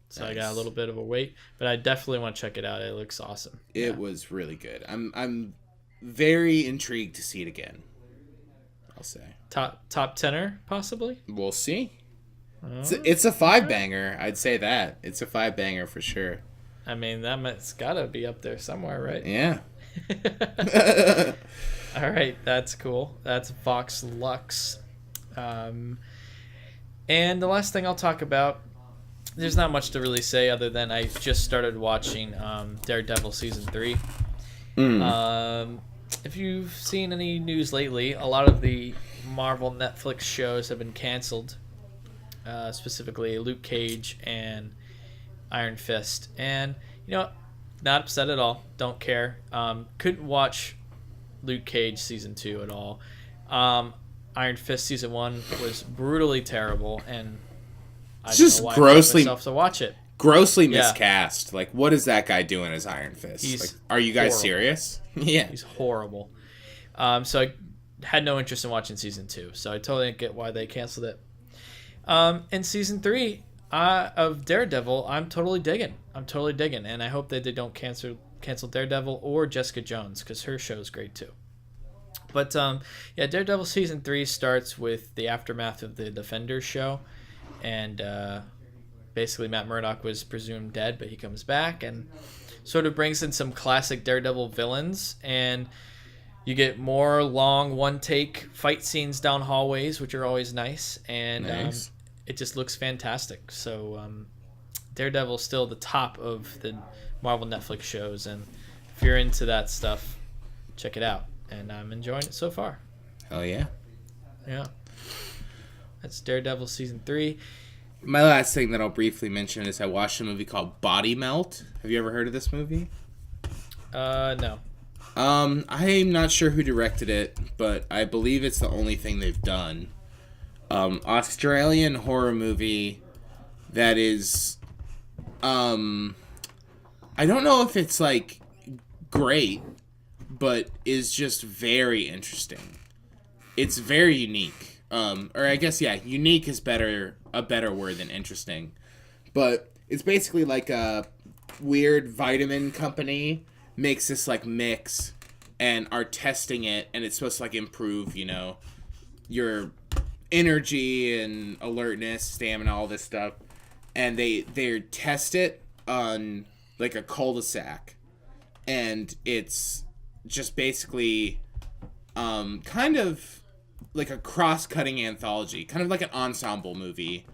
So nice. I got a little bit of a wait, but I definitely want to check it out. It looks awesome. It was really good. I'm very intrigued to see it again. I'll say top tenor possibly. We'll see. It's a 5-banger. I'd say that it's a 5-banger for sure. I mean, that's gotta be up there somewhere, right? Yeah. All right, that's cool. That's Vox Lux. And the last thing I'll talk about. There's not much to really say other than I just started watching Daredevil Season 3. If you've seen any news lately, a lot of the Marvel Netflix shows have been canceled, specifically Luke Cage and Iron Fist. And, not upset at all. Don't care. Couldn't watch Luke Cage Season 2 at all. Iron Fist Season 1 was brutally terrible, and I just grossly to watch it. Grossly miscast. What is that guy doing as Iron Fist? Are you guys serious? Yeah, he's horrible. So I had no interest in watching Season 2. So I totally didn't get why they canceled it. In Season 3 of Daredevil, I'm totally digging, and I hope that they don't cancel cancel Daredevil or Jessica Jones, because her show's great too. But Daredevil season 3 starts with the aftermath of the Defenders show, and basically Matt Murdock was presumed dead, but he comes back and sort of brings in some classic Daredevil villains, and you get more long one-take fight scenes down hallways, which are always nice, and Nice. It just looks fantastic. So Daredevil's still the top of the Marvel Netflix shows, and if you're into that stuff, check it out. And I'm enjoying it so far. Hell yeah. Yeah. That's Daredevil season 3. My last thing that I'll briefly mention is I watched a movie called Body Melt. Have you ever heard of this movie? No. I'm not sure who directed it, but I believe it's the only thing they've done. Australian horror movie that is, I don't know if it's like great, but is just very interesting. It's very unique. Or I guess, unique is a better word than interesting. But it's basically like a weird vitamin company makes this like mix and are testing it, and it's supposed to like improve, your energy and alertness, stamina, all this stuff. And they test it on like a cul-de-sac, and it's just basically kind of like a cross-cutting anthology, kind of like an ensemble movie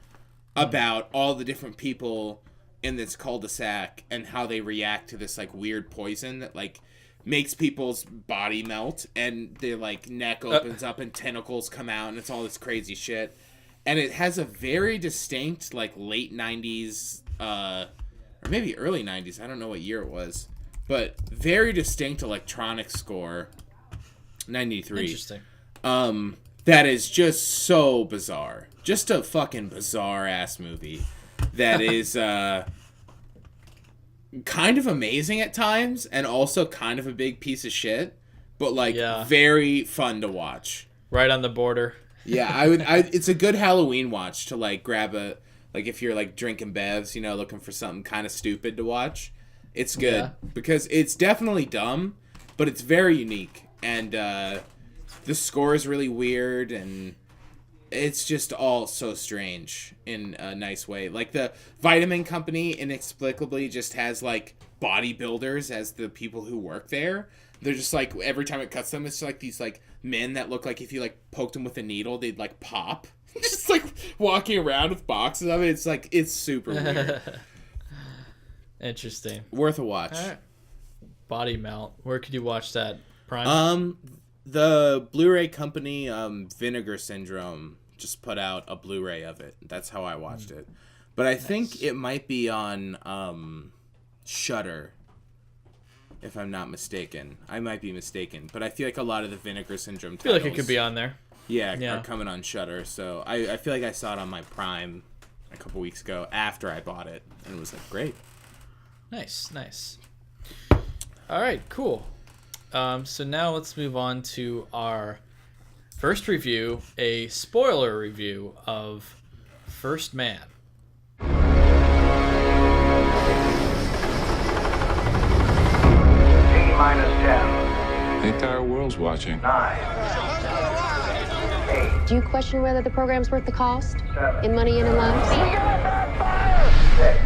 about all the different people in this cul-de-sac and how they react to this like weird poison that like makes people's body melt, and their like neck opens up and tentacles come out, and it's all this crazy shit. And it has a very distinct like late 90s or maybe early 90s, I don't know what year it was, but very distinct electronic score. 93. Interesting. That is just so bizarre. Just a fucking bizarre ass movie that is kind of amazing at times and also kind of a big piece of shit, but like very fun to watch. Right on the border. Yeah, it's a good Halloween watch to like grab if you're like drinking bevs, looking for something kind of stupid to watch. It's good because it's definitely dumb, but it's very unique, and the score is really weird, and it's just all so strange in a nice way. Like the vitamin company inexplicably just has like bodybuilders as the people who work there. They're just like, every time it cuts them, it's like these like men that look like if you like poked them with a needle, they'd like pop. Just like walking around with boxes of it. It's like, it's super weird. Interesting. Worth a watch. All right. Body Melt. Where could you watch that? Prime? The Blu-ray company, Vinegar Syndrome, just put out a Blu-ray of it. That's how I watched it. But I think it might be on Shudder, if I'm not mistaken. I might be mistaken, but I feel like a lot of the Vinegar Syndrome titles, I feel like it could be on there. are coming on Shudder. So I feel like I saw it on my Prime a couple weeks ago after I bought it, and it was like, great. Nice. All right, cool. So now let's move on to our first review, a spoiler review of First Man. T-10. The entire world's watching. 9. 8. Do you question whether the program's worth the cost? 7. In money and in lives? 6.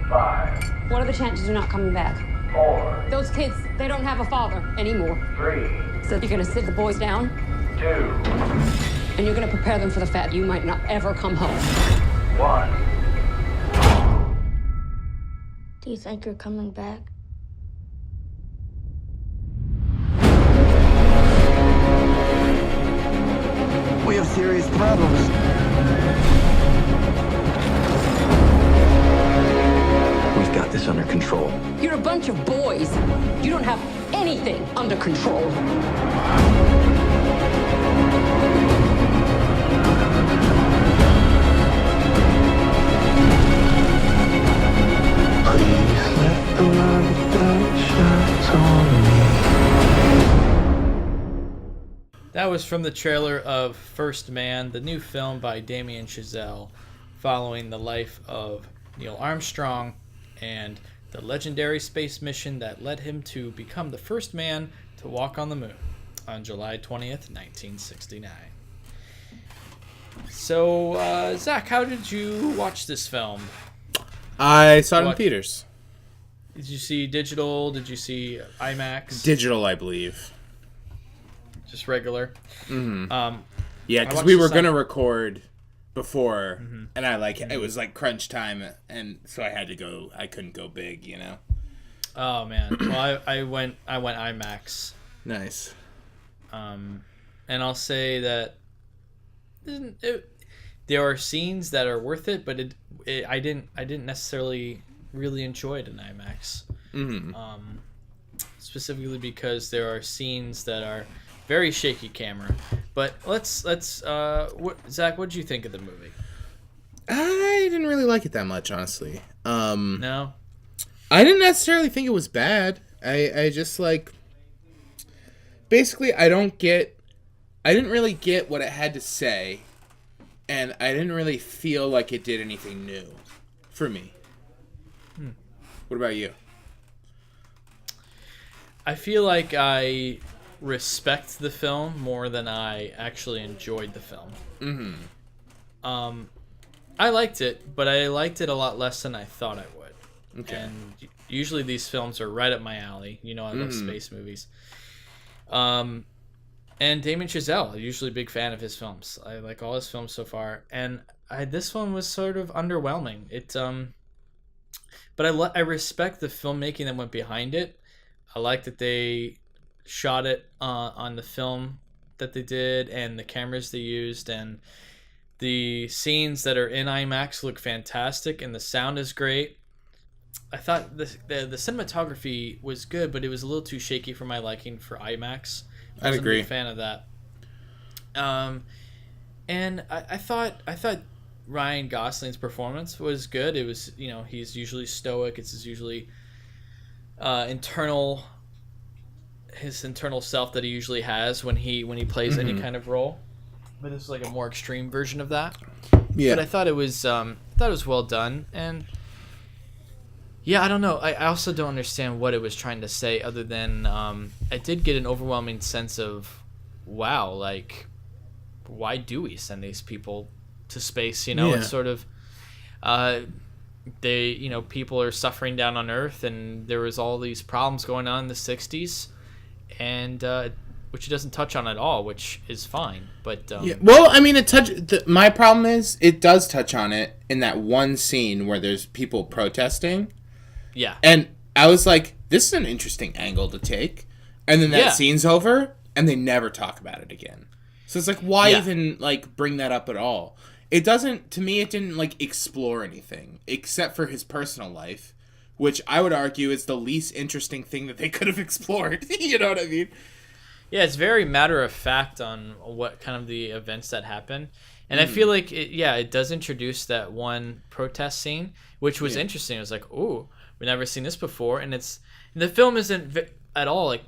5. What are the chances you're not coming back? 4. Those kids, they don't have a father anymore. 3. So you're gonna sit the boys down 2. and you're gonna prepare them for the fact you might not ever come home. 1. Do you think you're coming back? We have serious problems. We've got this under control. You're a bunch of boys. You don't have anything under control. Please let the light that shines on me. That was from the trailer of First Man, the new film by Damien Chazelle, following the life of Neil Armstrong and the legendary space mission that led him to become the first man to walk on the moon on July 20th, 1969. So, Zach, how did you watch this film? I saw it in theaters. Did you see digital? Did you see IMAX? Digital, I believe. Just regular? Mm-hmm. Yeah, because watched we were this going to on- record before, and it was like crunch time, and so I had to go. I couldn't go big, you know? Oh, man. Well, I went IMAX. Nice. And I'll say that there are scenes that are worth it, but I didn't necessarily really enjoy it in IMAX. Mm-hmm. Specifically because there are scenes that are very shaky camera. But let's Zach, what did you think of the movie? I didn't really like it that much, honestly. No? I didn't necessarily think it was bad. I just like... Basically, I didn't really get what it had to say, and I didn't really feel like it did anything new for me. What about you? I feel like I respect the film more than I actually enjoyed the film. Mm-hmm. I liked it, but I liked it a lot less than I thought I would. Okay. And usually these films are right up my alley. You know, I love space movies. And Damien Chazelle, I'm usually a big fan of his films. I like all his films so far, and this one was sort of underwhelming. But I respect the filmmaking that went behind it. I like that they shot it on the film that they did, and the cameras they used, and the scenes that are in IMAX look fantastic, and the sound is great. I thought the cinematography was good, but it was a little too shaky for my liking for IMAX. I wasn't agree. a big fan of that. And I thought Ryan Gosling's performance was good. It was, he's usually stoic. It's his usually his internal self that he usually has when he plays any kind of role. But this is like a more extreme version of that. Yeah. But I thought it was well done, and yeah, I don't know. I also don't understand what it was trying to say, other than I did get an overwhelming sense of, wow, like, why do we send these people to space? It's sort of, people are suffering down on Earth, and there was all these problems going on in the 60s, and which it doesn't touch on at all, which is fine. But well, I mean, my problem is it does touch on it in that one scene where there's people protesting. Yeah. And I was like, this is an interesting angle to take. And then that scene's over, and they never talk about it again. So it's like, why even, like, bring that up at all? It doesn't, to me, it didn't, like, explore anything, except for his personal life, which I would argue is the least interesting thing that they could have explored. You know what I mean? Yeah, it's very matter of fact on what kind of the events that happen. And I feel like, it does introduce that one protest scene, which was interesting. It was like, ooh, we've never seen this before. And the film isn't at all like,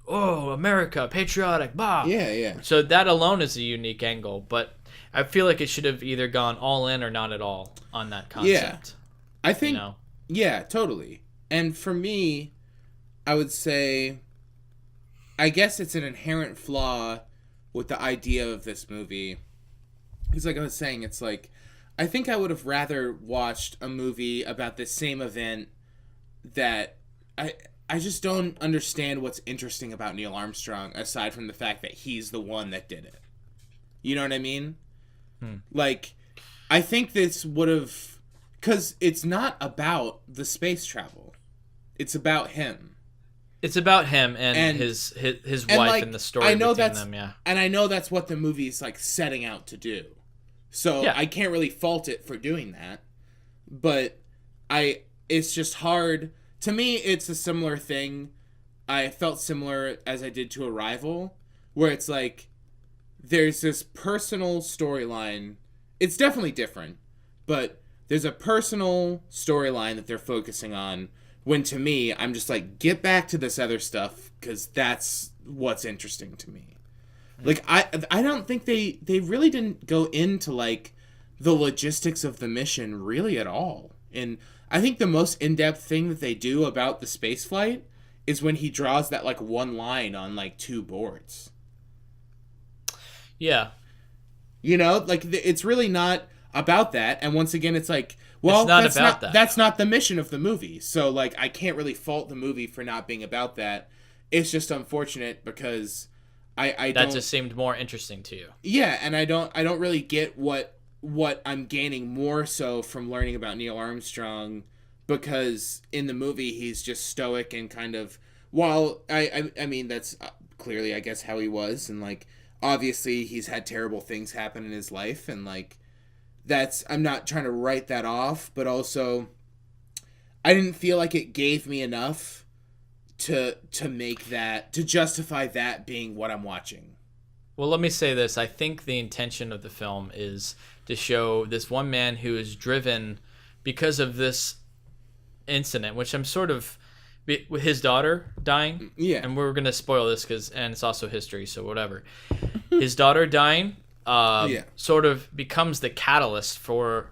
oh, America, patriotic, bah. Yeah. So that alone is a unique angle. But I feel like it should have either gone all in or not at all on that concept. Yeah. I think, yeah, totally. And for me, I would say, I guess it's an inherent flaw with the idea of this movie. Because like I was saying, it's like, I think I would have rather watched a movie about this same event that I just don't understand what's interesting about Neil Armstrong aside from the fact that he's the one that did it. You know what I mean? Like, I think this would have... Because it's not about the space travel. It's about him. It's about him and his wife, like, and the story between them, yeah. And I know that's what the movie's, like, setting out to do. So I can't really fault it for doing that. But it's just hard. To me, it's a similar thing. I felt similar as I did to Arrival, where it's like, there's this personal storyline. It's definitely different, but there's a personal storyline that they're focusing on, when to me, I'm just like, get back to this other stuff, because that's what's interesting to me. Like, I don't think they really didn't go into, like, the logistics of the mission really at all. And I think the most in-depth thing that they do about the space flight is when he draws that, like, one line on, like, 2 boards. Yeah. You know, like, it's really not about that. And once again, it's like, well, that's not the mission of the movie. So, like, I can't really fault the movie for not being about that. It's just unfortunate because I don't... That just seemed more interesting to you. Yeah, and I don't really get what I'm gaining more so from learning about Neil Armstrong, because in the movie he's just stoic and kind of, while I mean that's clearly I guess how he was, and like obviously he's had terrible things happen in his life, and like that's, I'm not trying to write that off, but also I didn't feel like it gave me enough to make that, to justify that being what I'm watching. Well, let me say this. I think the intention of the film is to show this one man who is driven because of this incident, which I'm sort of, with his daughter dying. Yeah. And we're going to spoil this and it's also history, so whatever. His daughter dying sort of becomes the catalyst for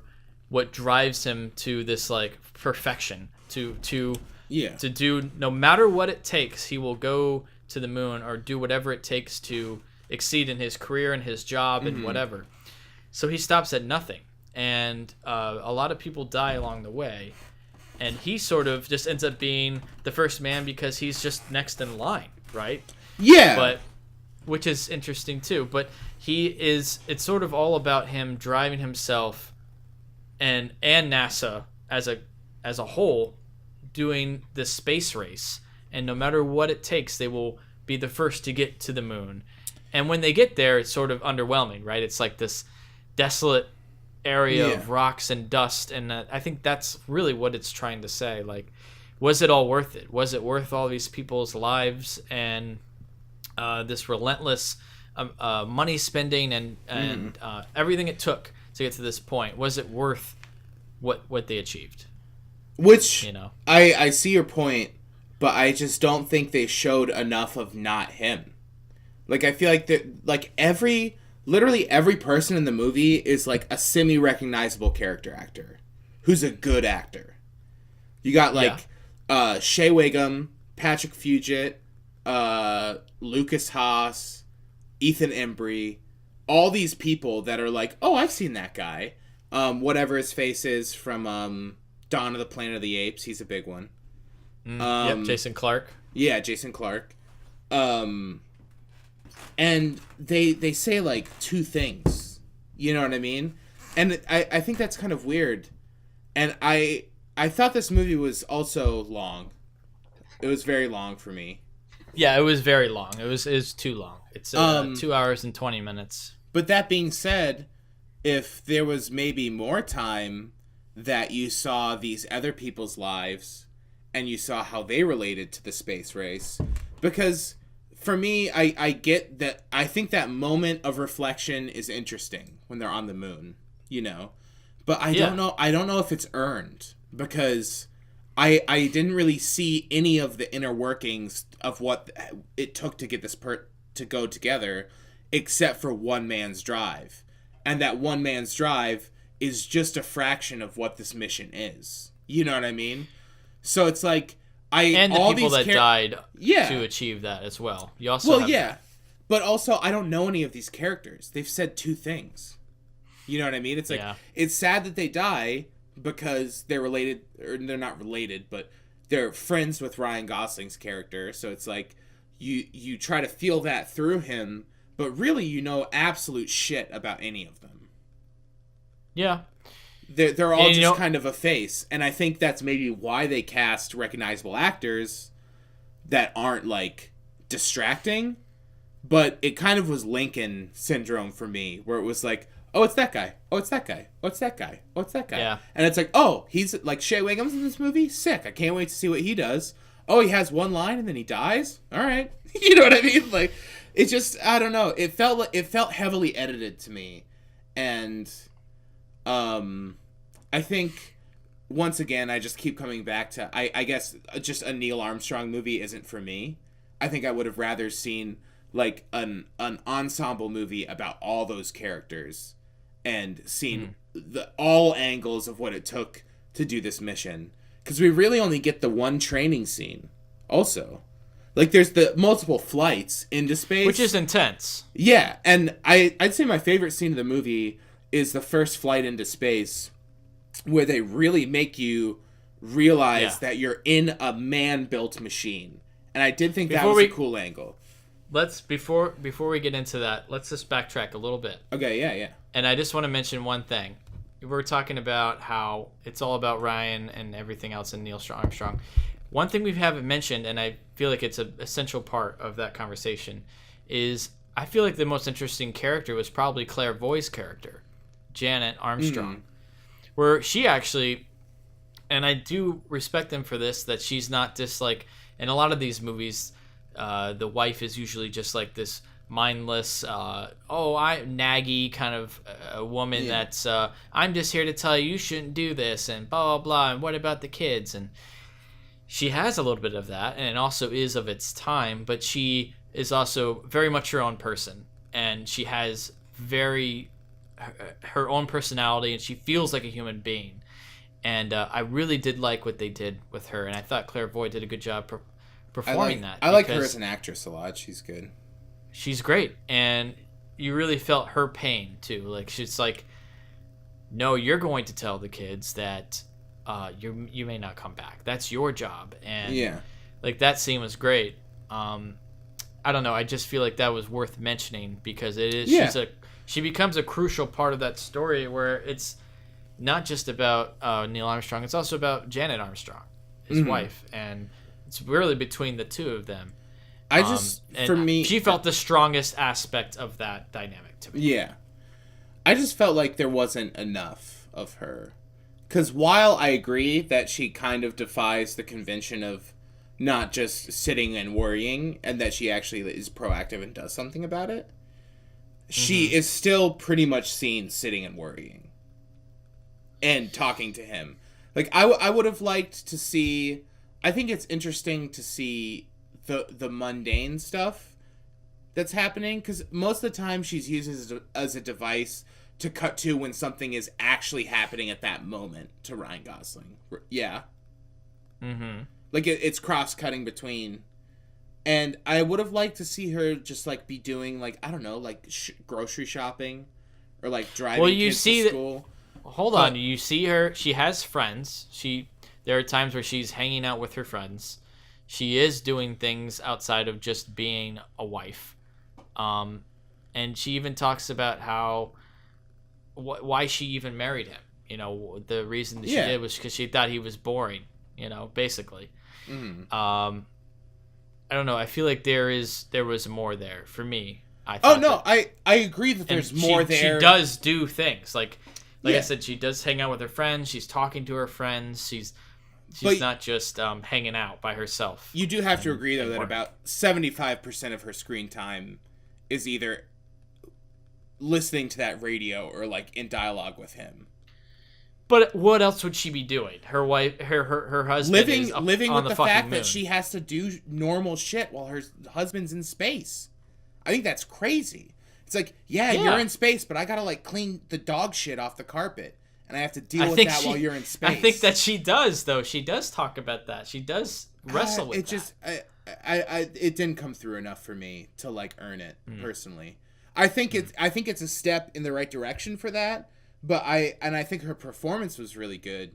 what drives him to this like perfection, to do, no matter what it takes, he will go to the moon or do whatever it takes to exceed in his career and his job and whatever. So he stops at nothing, and a lot of people die along the way, and he sort of just ends up being the first man because he's just next in line, right? Yeah. But which is interesting too. But it's sort of all about him driving himself and NASA as a whole doing the space race, and no matter what it takes, they will be the first to get to the moon. And when they get there, it's sort of underwhelming, right? It's like this desolate area of rocks and dust, and I think that's really what it's trying to say. Like, was it all worth it? Was it worth all these people's lives and this relentless money spending and everything it took to get to this point? Was it worth what they achieved? Which, you know, I see your point, but I just don't think they showed enough of not him. Like, I feel like that, like literally every person in the movie is like a semi-recognizable character actor who's a good actor. You got like Shea Wiggum, Patrick Fugit, Lucas Haas, Ethan Embry, all these people that are like, oh, I've seen that guy. Whatever his face is from Dawn of the Planet of the Apes, he's a big one. Jason Clarke. Yeah, Jason Clarke. And they say like 2 things. You know what I mean? And I think that's kind of weird. And I thought this movie was also long. It was very long for me. Yeah, it was very long. It was too long. It's 2 hours and 20 minutes. But that being said, if there was maybe more time that you saw these other people's lives and you saw how they related to the space race, because for me, I get that. I think that moment of reflection is interesting when they're on the moon, you know, but I don't know if it's earned, because I didn't really see any of the inner workings of what it took to get this to go together, except for one man's drive. And that one man's drive is just a fraction of what this mission is. You know what I mean? So it's like, and the people that died to achieve that as well. You also but also I don't know any of these characters. They've said 2 things. You know what I mean? It's like it's sad that they die because they're related, or they're not related, but they're friends with Ryan Gosling's character. So it's like you try to feel that through him, but really you know absolute shit about any of them. Yeah. They're all just kind of a face, and I think that's maybe why they cast recognizable actors that aren't like distracting, but it kind of was Lincoln syndrome for me, where it was like, oh, it's that guy, oh, it's that guy, oh, it's that guy, oh, it's that guy, and it's like, oh, he's like Shea Wiggum's in this movie, sick, I can't wait to see what he does. Oh, he has one line and then he dies, all right. You know what I mean? Like, it just, I don't know, it felt heavily edited to me, and I think, once again, I just keep coming back to, I guess, just a Neil Armstrong movie isn't for me. I think I would have rather seen, like, an ensemble movie about all those characters and seen all angles of what it took to do this mission, because we really only get the one training scene. Also, like, there's the multiple flights into space, which is intense. Yeah, and I'd say my favorite scene of the movie is the first flight into space, where they really make you realize that you're in a man-built machine. And I did think that was a cool angle. Let's before we get into that, let's just backtrack a little bit. Okay, yeah. And I just want to mention one thing. We're talking about how it's all about Ryan and everything else and Neil Armstrong. One thing we haven't mentioned, and I feel like it's an essential part of that conversation, is I feel like the most interesting character was probably Claire Voy's character, Janet Armstrong, where she actually, and I do respect them for this, that she's not just like, in a lot of these movies, the wife is usually just like this mindless, naggy kind of a woman that's, I'm just here to tell you shouldn't do this, and blah, blah, blah, and what about the kids? And she has a little bit of that, and it also is of its time, but she is also very much her own person, and she has her own personality, and she feels like a human being. And I really did like what they did with her, and I thought Claire Voy did a good job performing that. I like her as an actress a lot. She's good. She's great, and you really felt her pain too. Like, she's like, no, you're going to tell the kids that you may not come back. That's your job. And like, that scene was great. I don't know. I just feel like that was worth mentioning because it is. She becomes a crucial part of that story where it's not just about Neil Armstrong. It's also about Janet Armstrong, his wife, and it's really between the two of them. She felt the strongest aspect of that dynamic to me. Yeah. I just felt like there wasn't enough of her. Because while I agree that she kind of defies the convention of not just sitting and worrying, and that she actually is proactive and does something about it, she is still pretty much seen sitting and worrying. And talking to him. Like, I would have liked to see... I think it's interesting to see the mundane stuff that's happening, because most of the time she's used as a device to cut to when something is actually happening at that moment to Ryan Gosling. Yeah. Like, it's cross-cutting between... And I would have liked to see her just, like, be doing, like, I don't know, like, grocery shopping, or, like, driving kids to school. Hold on, you see her, she has friends. There are times where she's hanging out with her friends. She is doing things outside of just being a wife. And she even talks about why she even married him. You know, the reason that she did was because she thought he was boring, you know, basically. I don't know, I feel like there was more there for me. I agree that there's more there. She does do things like I said, she does hang out with her friends. She's talking to her friends. She's not just hanging out by herself. You do have to agree, though, that about 75% of her screen time is either listening to that radio or, like, in dialogue with him. But what else would she be doing? Her wife, her husband is up living on with the fucking fact moon. that she has to do normal shit while her husband's in space. I think that's crazy. It's like, you're in space, but I gotta, like, clean the dog shit off the carpet, and I have to deal with that while you're in space. I think that she does, though. She does talk about that. She does wrestle with that. It didn't come through enough for me to, like, earn it personally. I think it's a step in the right direction for that, but I think her performance was really good.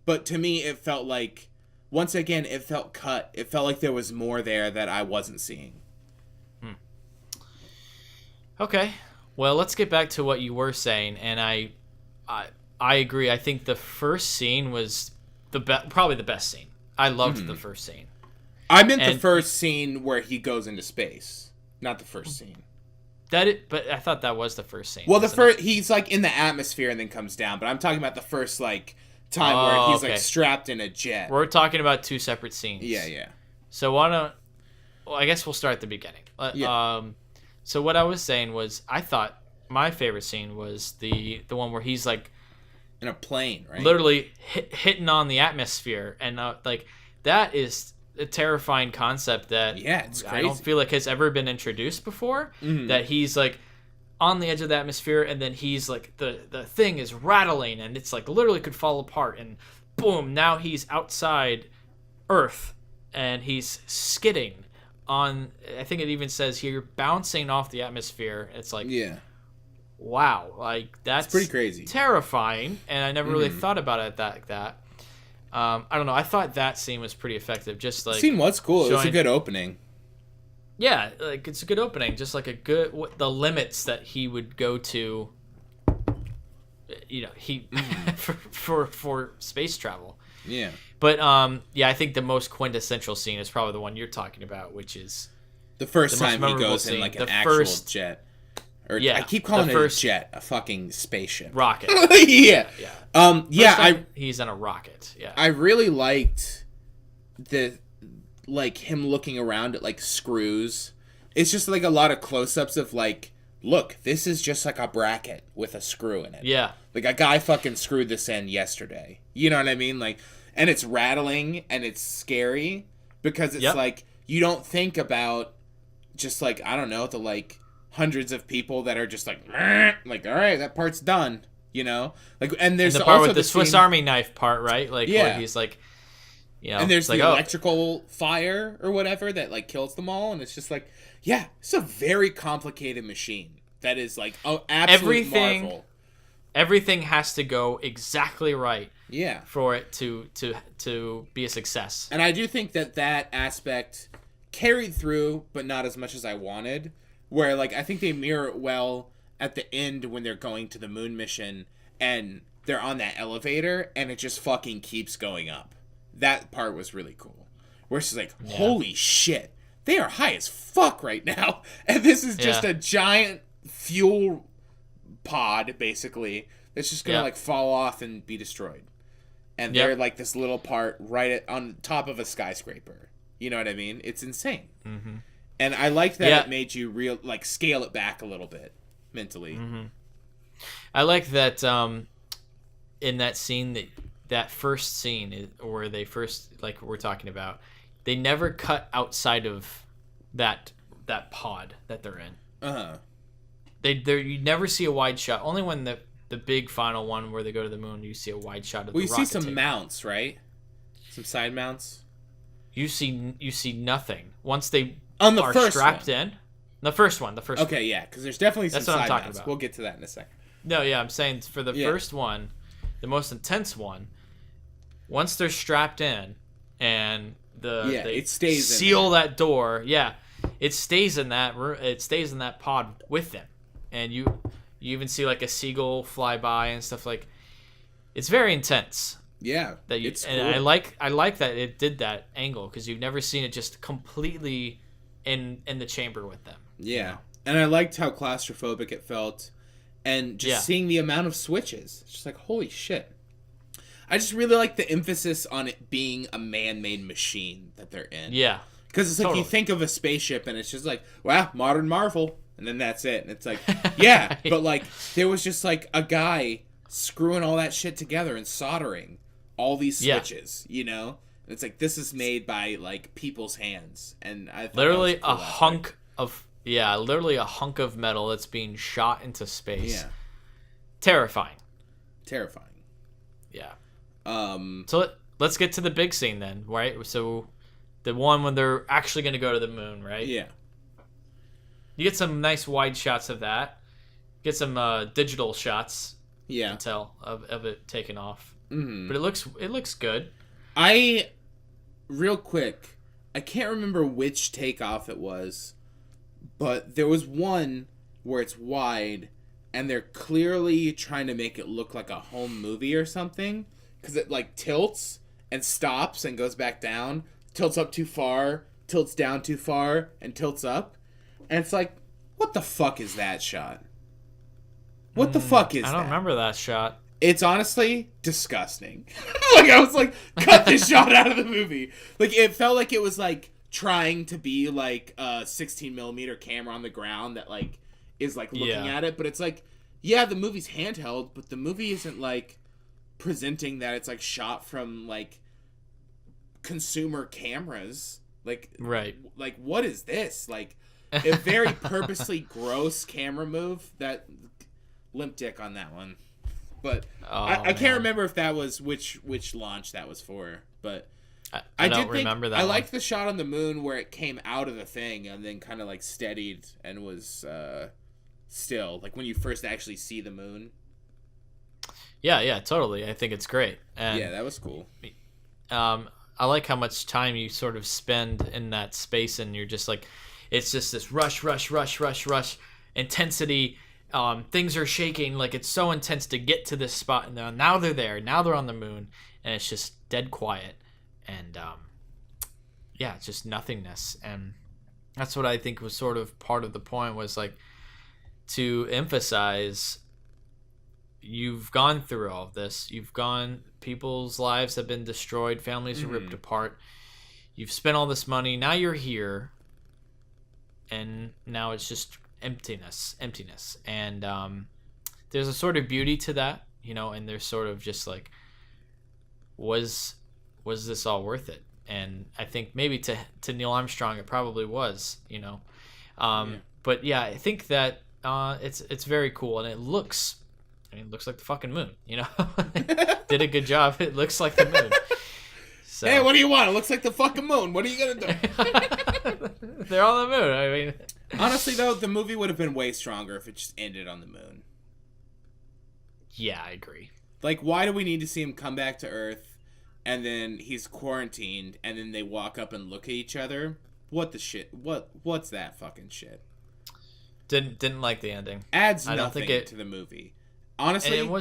But to me, it felt like, once again, it felt cut. It felt like there was more there that I wasn't seeing. Okay, well, let's get back to what you were saying, and I agree. I think the first scene was probably the best scene. I loved the first scene. I meant the first scene where he goes into space, not the first scene. But I thought that was the first scene. Well, he's like in the atmosphere and then comes down, but I'm talking about the first like time where he's like strapped in a jet. We're talking about two separate scenes. Yeah. So I guess we'll start at the beginning. So what I was saying was, I thought my favorite scene was the one where he's like in a plane, right? Literally hitting on the atmosphere, and like that is a terrifying concept that it's crazy. I don't feel like has ever been introduced before. That he's like on the edge of the atmosphere, and then he's like the thing is rattling, and it's like literally could fall apart, and boom, now he's outside Earth, and he's skidding on, I think it even says here, bouncing off the atmosphere. It's like, Yeah. wow, like that's It's pretty crazy. terrifying, and I never really thought about it like that. I don't know. I thought that scene was pretty effective. Just like Scene was cool. It was a showing- good opening. yeah, like it's a good opening. Just like a good the limits that he would go to. You know, he for space travel. Yeah. But yeah, I think the most quintessential scene is probably the one you're talking about, which is The first The most time he memorable goes in scene. like an The actual first- jet. Or Yeah, I keep calling the it first- a jet, a fucking spaceship. rocket. yeah. Yeah. Yeah, First time he's in a rocket. Yeah. I really liked him looking around at like screws. It's just like a lot of close-ups of like, look, this is just like a bracket with a screw in it. Yeah. Like a guy fucking screwed this in yesterday. You know what I mean? Like, and it's rattling and it's scary because it's Yep. like you don't think about just like, I don't know, the like hundreds of people that are just like, "Meh," like, all right, that part's done. You know, like, and And there's the part also with the Swiss scene- Army knife part, right? Like Yeah. where he's like, you know, and there's it's like, the oh, electrical fire or whatever that like kills them all, and it's just like, yeah, it's a very complicated machine that is like, oh, absolute marvel. everything has to go exactly right Yeah, for it to be a success. and I do think that aspect carried through, but not as much as I wanted. Where like I think they mirror it well at the end when they're going to the moon mission and they're on that elevator and it just fucking keeps going up. That part was really cool. Where she's like, holy shit, they are high as fuck right now. And this is just Yeah. a giant fuel pod, basically, that's just gonna Yeah. like fall off and be destroyed. And Yep. they're like this little part on top of a skyscraper. You know what I mean? It's insane. Mm-hmm. And I liked that Yeah. it made you like scale it back a little bit mentally. Mm-hmm. I like that in that scene, that first scene where they first, like we're talking about, they never cut outside of that pod that they're in. Uh-huh. You never see a wide shot. Only when the big final one where they go to the moon, you see a wide shot of Well, the you rocket see some tape. mounts, right? Some side mounts. You see nothing once they On the are first strapped one. in. The first one. Okay, yeah, because there's definitely some That's what I'm side talking mounts. about. We'll get to that in a second. No, yeah, I'm saying for the Yeah. first one, the most intense one, once they're strapped in and they it stays in seal there. that door, yeah, it stays in that it stays in that pod with them, and you even see like a seagull fly by and stuff. Like, it's very intense. Yeah, That you it's and cool. I like that it did that angle because you've never seen it just completely in the chamber with them. Yeah, and I liked how claustrophobic it felt, and just Yeah. seeing the amount of switches. It's just like, holy shit. I just really like the emphasis on it being a man-made machine that they're in. Yeah, Because it's like Totally. you think of a spaceship and it's just like, wow, modern Marvel. And then that's it. And it's like, yeah. But like, there was just like a guy screwing all that shit together and soldering all these Yeah. switches, you know? And it's like, this is made by like people's hands. And I thought literally that was a cool hunk of literally a hunk of metal that's being shot into space. Yeah. Terrifying. Terrifying. Yeah. Um, So let's get to the big scene then, right? So the one when they're actually going to go to the moon, right? yeah. You get some nice wide shots of that. Get some digital shots. You Yeah. can tell of it taking off. Mhm. But it looks good. Real quick, I can't remember which takeoff it was, but there was one where it's wide and they're clearly trying to make it look like a home movie or something, because it like tilts and stops and goes back down, tilts up too far, tilts down too far, and tilts up. And it's like, what the fuck is that shot? What the fuck is I don't that? remember that shot. It's honestly disgusting. Like, I was like, cut this shot out of the movie. Like, it felt like it was like trying to be like a 16mm camera on the ground that like is like looking Yeah. at it, but it's like, yeah, the movie's handheld, but the movie isn't like presenting that it's like shot from like consumer cameras. Like, Right. like what is this? Like a very purposely gross camera move. That limp dick on that one. but I can't remember if that was which launch that was for. But I don't did think, remember that. I one. liked the shot on the moon where it came out of the thing and then kind of like steadied and was still, like when you first actually see the moon. Yeah, totally. I think it's great. And yeah, that was cool. I like how much time you sort of spend in that space, and you're just like, it's just this rush, intensity. Things are shaking, like it's so intense to get to this spot, and now they're there. Now they're on the moon, and it's just dead quiet, and yeah, it's just nothingness. And that's what I think was sort of part of the point, was like to emphasize, you've gone through all of this. People's lives have been destroyed. Families are ripped apart. You've spent all this money. Now you're here. And now it's just emptiness. And there's a sort of beauty to that, and there's sort of just like, was this all worth it? And I think maybe to Neil Armstrong, it probably was, But yeah, I think that it's very cool, and it looks like the fucking moon, Did a good job. It looks like the moon. So. Hey, what do you want? It looks like the fucking moon. What are you gonna do? They're on the moon. I mean, honestly, though, the movie would have been way stronger if it just ended on the moon. Yeah, I agree. Like, why do we need to see him come back to Earth, and then he's quarantined, and then they walk up and look at each other? What the shit? What's that fucking shit? Didn't like the ending. Adds nothing to the movie. Honestly, and it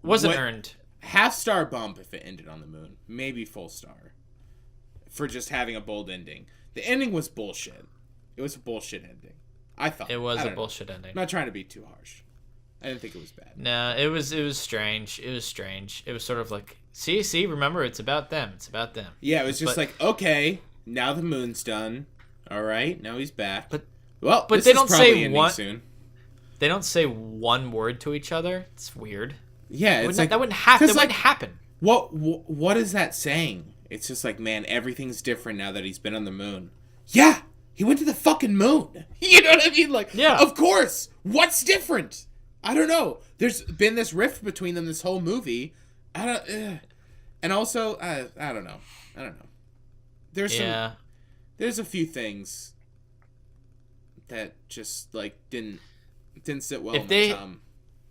wasn't earned. Half-star bump if it ended on the moon. Maybe full star. For just having a bold ending. The ending was bullshit. It was a bullshit ending. I thought. It was a bullshit ending. I'm not trying to be too harsh. I didn't think it was bad. No, it was strange. It was strange. It was sort of like, see, remember, it's about them. Yeah, it was just like, okay, now the moon's done. All right, now he's back. But this they is don't probably say ending soon. They don't say one word to each other. It's weird. Yeah, it's like that wouldn't happen. That wouldn't happen. What is that saying? It's just like, man, everything's different now that he's been on the moon. Yeah, he went to the fucking moon. You know what I mean? Like, yeah, of course. What's different? I don't know. There's been this rift between them this whole movie. And also, I don't know. There's a few things that just like didn't sit well with my tongue.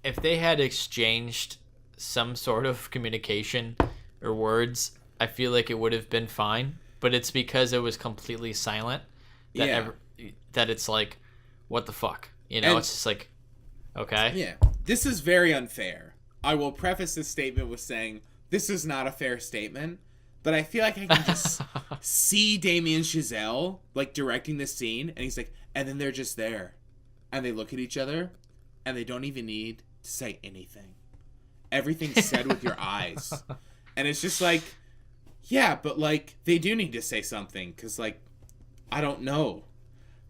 If they had exchanged some sort of communication or words, I feel like it would have been fine. But it's because it was completely silent that it's like, what the fuck? It's just like, okay. Yeah. This is very unfair. I will preface this statement with saying this is not a fair statement, but I feel like I can just see Damien Chazelle like directing this scene, and he's like, and then they're just there, and they look at each other, and they don't even need to say anything. Everything's said with your eyes. And it's just like, yeah, but like they do need to say something, because like, I don't know.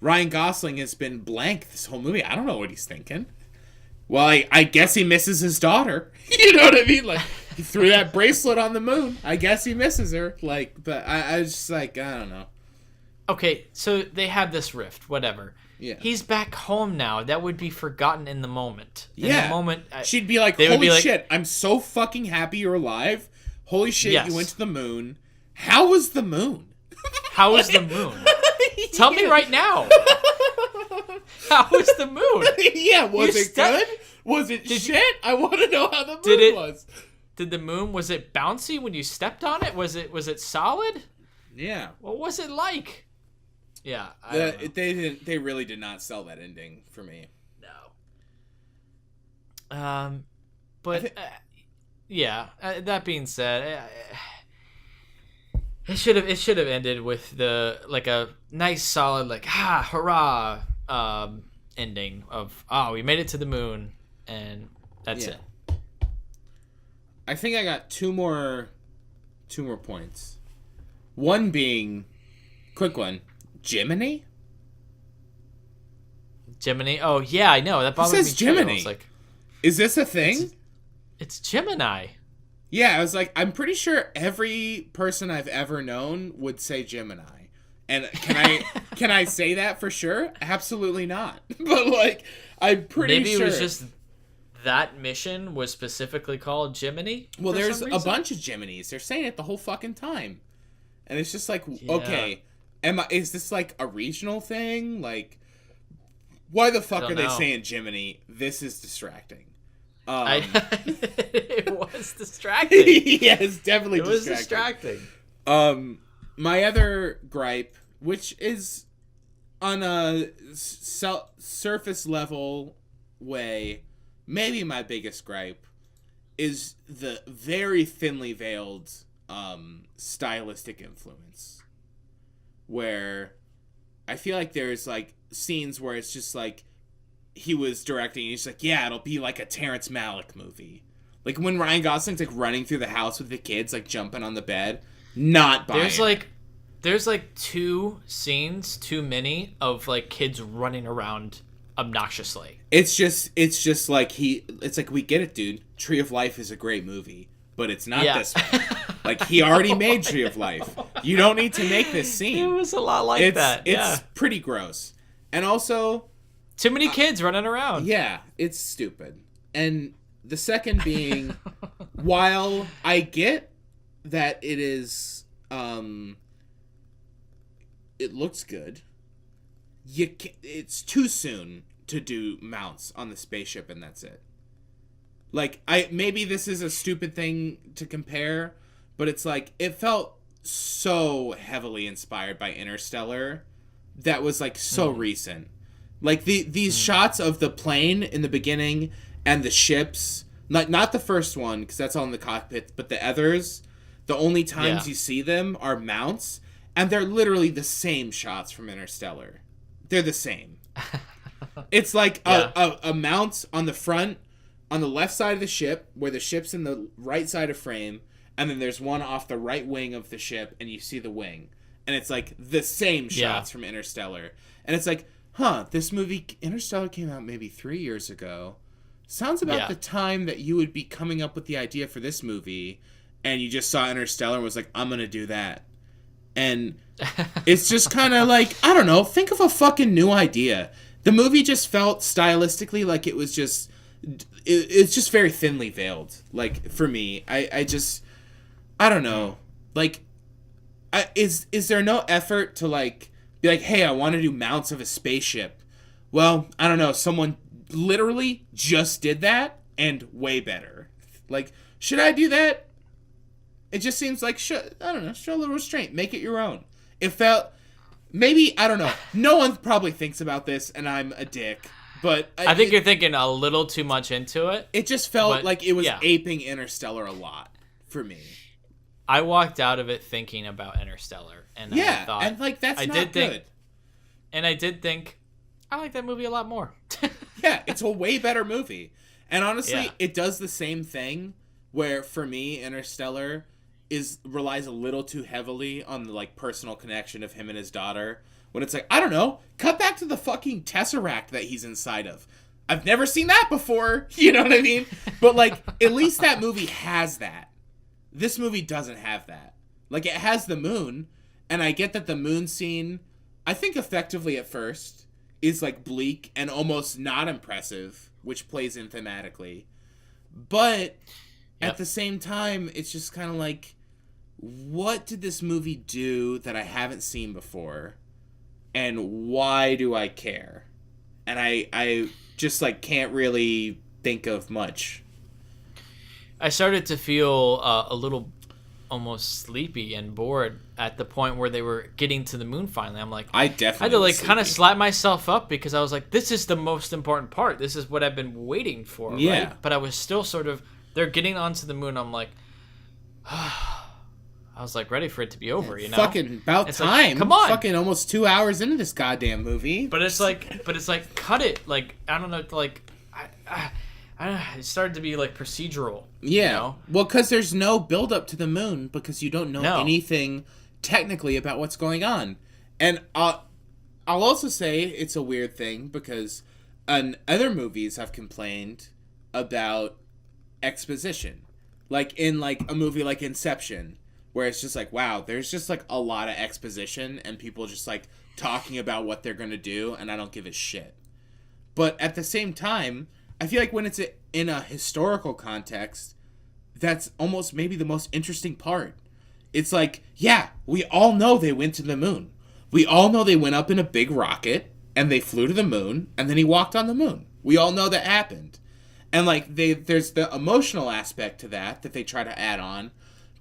Ryan Gosling has been blank this whole movie. I don't know what he's thinking. Well, I guess he misses his daughter. You know what I mean? Like, he threw that bracelet on the moon. I guess he misses her. Like, but I was just like, I don't know. Okay, so they have this rift, whatever. Yeah. He's back home now. That would be forgotten in the moment. In the moment, she'd be like, holy shit, I'm so fucking happy you're alive. Holy shit, yes. You went to the moon. How was the moon? How was the moon? Tell me right now. How was the moon? Yeah, was it good? Was it shit? I want to know how the moon was. Did the moon, was it bouncy when you stepped on it? Was it solid? Yeah. What was it like? Yeah. They really did not sell that ending for me. No. But yeah. That being said, it should have ended with a nice solid hurrah ending of we made it to the moon, and that's it. I think I got two more points. One being, quick one, Jiminy. Oh yeah, I know that bothers me too. Jiminy. Like, is this a thing? It's Gemini. Yeah, I was like, I'm pretty sure every person I've ever known would say Gemini. And can I say that for sure? Absolutely not. But like, I'm pretty sure. Maybe it was just that mission was specifically called Jiminy. Well, for there's some a reason. bunch of Jiminy's. They're saying it the whole fucking time. And it's just like, Yeah. okay, is this like a regional thing? Like, why the fuck don't are they know. saying Jiminy? This is distracting. It was distracting. Yeah, it's definitely It was distracting. distracting. My other gripe, which is on a surface level way, maybe my biggest gripe, is the very thinly veiled stylistic influence. Where I feel like there's like scenes where it's just like he was directing and he's like, yeah, it'll be like a Terrence Malick movie. Like when Ryan Gosling's like running through the house with the kids, like jumping on the bed. Not buying There's like 2 scenes, too many, of like kids running around obnoxiously. It's just like it's like, we get it, dude. Tree of Life is a great movie, but it's not this one. Like, he already made Tree of Life. You don't need to make this scene. It was a lot like that. It's pretty gross. And also, too many kids running around. yeah, it's stupid. And the second being, while I get that it is, it looks good, it's too soon to do mounts on the spaceship and that's it. Like, maybe this is a stupid thing to compare, but it's like, it felt so heavily inspired by Interstellar that was like so recent. Like these shots of the plane in the beginning and the ships, not the first one because that's all in the cockpit, but the others, the only times you see them are mounts, and they're literally the same shots from Interstellar. They're the same. It's like a mount on the front, on the left side of the ship, where the ship's in the right side of frame, and then there's one off the right wing of the ship, and you see the wing. And it's like the same shots from Interstellar. And it's like, this movie, Interstellar, came out maybe 3 years ago. Sounds about the time that you would be coming up with the idea for this movie, and you just saw Interstellar and was like, I'm gonna do that. And it's just kind of like, I don't know, think of a fucking new idea. The movie just felt stylistically like it was just, it's just very thinly veiled. Like, for me, I don't know. Like, is there no effort to like be like, hey, I want to do mounts of a spaceship? Well, I don't know. Someone literally just did that and way better. Like, should I do that? It just seems like, I don't know, show a little restraint. Make it your own. It felt, maybe, I don't know. No one probably thinks about this and I'm a dick. But I think you're thinking a little too much into it. It just felt like it was aping Interstellar a lot for me. I walked out of it thinking about Interstellar, and I thought, and like that's not good. And I did think, I like that movie a lot more. Yeah, it's a way better movie, and honestly, it does the same thing. Where for me, Interstellar relies a little too heavily on the like personal connection of him and his daughter. When it's like, I don't know, cut back to the fucking Tesseract that he's inside of. I've never seen that before. You know what I mean? But like, at least that movie has that. This movie doesn't have that. Like, it has the moon, and I get that the moon scene, I think effectively at first, is like bleak and almost not impressive, which plays in thematically. But at the same time, it's just kind of like, what did this movie do that I haven't seen before? And why do I care? And I just like can't really think of much. I started to feel a little almost sleepy and bored at the point where they were getting to the moon finally. I'm like, I definitely had to like kind of slap myself up because I was like, this is the most important part. This is what I've been waiting for. Yeah. Right? But I was still sort of, they're getting onto the moon. I'm like, I was like ready for it to be over, you know? Fucking about it's time. Like, come on. Fucking almost 2 hours into this goddamn movie. But it's like, cut it. Like, I don't know, like, it started to be like procedural. Yeah. You know? Well, because there's no build up to the moon because you don't know anything technically about what's going on. And I'll also say it's a weird thing because other movies have complained about exposition. Like in like a movie like Inception, where it's just like, wow, there's just like a lot of exposition and people just like talking about what they're going to do and I don't give a shit. But at the same time, I feel like when it's in a historical context, that's almost maybe the most interesting part. It's like, yeah, we all know they went to the moon. We all know they went up in a big rocket and they flew to the moon and then he walked on the moon. We all know that happened. And like there's the emotional aspect to that they try to add on,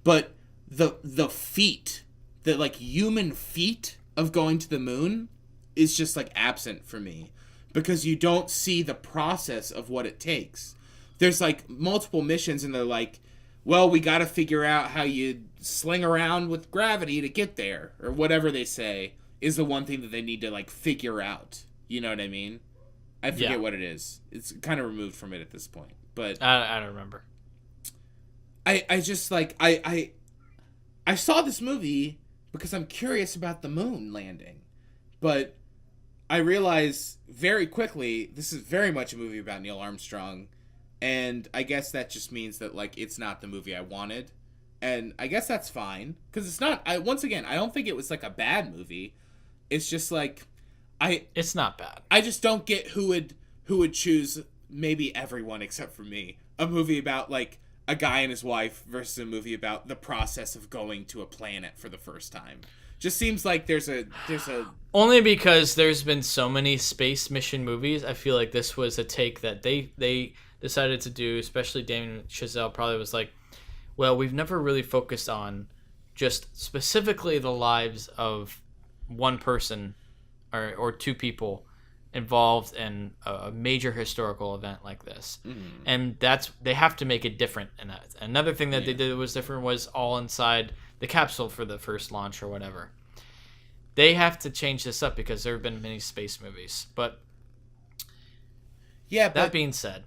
but the feat, the like human feat of going to the moon is just like absent for me because you don't see the process of what it takes. There's like multiple missions and they're like, well, we got to figure out how you sling around with gravity to get there, or whatever they say is the one thing that they need to like figure out. You know what I mean? I forget what it is. It's kind of removed from it at this point, but I don't remember. I just like I saw this movie because I'm curious about the moon landing, but I realize very quickly this is very much a movie about Neil Armstrong. And I guess that just means that, like, it's not the movie I wanted. And I guess that's fine. Because it's not... once again, I don't think it was, like, a bad movie. It's just, like... It's not bad. I just don't get who would choose, maybe everyone except for me, a movie about, like, a guy and his wife versus a movie about the process of going to a planet for the first time. Just seems like there's a... Only because there's been so many space mission movies, I feel like this was a take that they decided to do, especially Damien Chazelle probably was like, well, we've never really focused on just specifically the lives of one person or two people involved in a major historical event like this. And they have to make it different. And another thing that they did that was different was all inside the capsule for the first launch or whatever. They have to change this up because there have been many space movies. But yeah, that being said,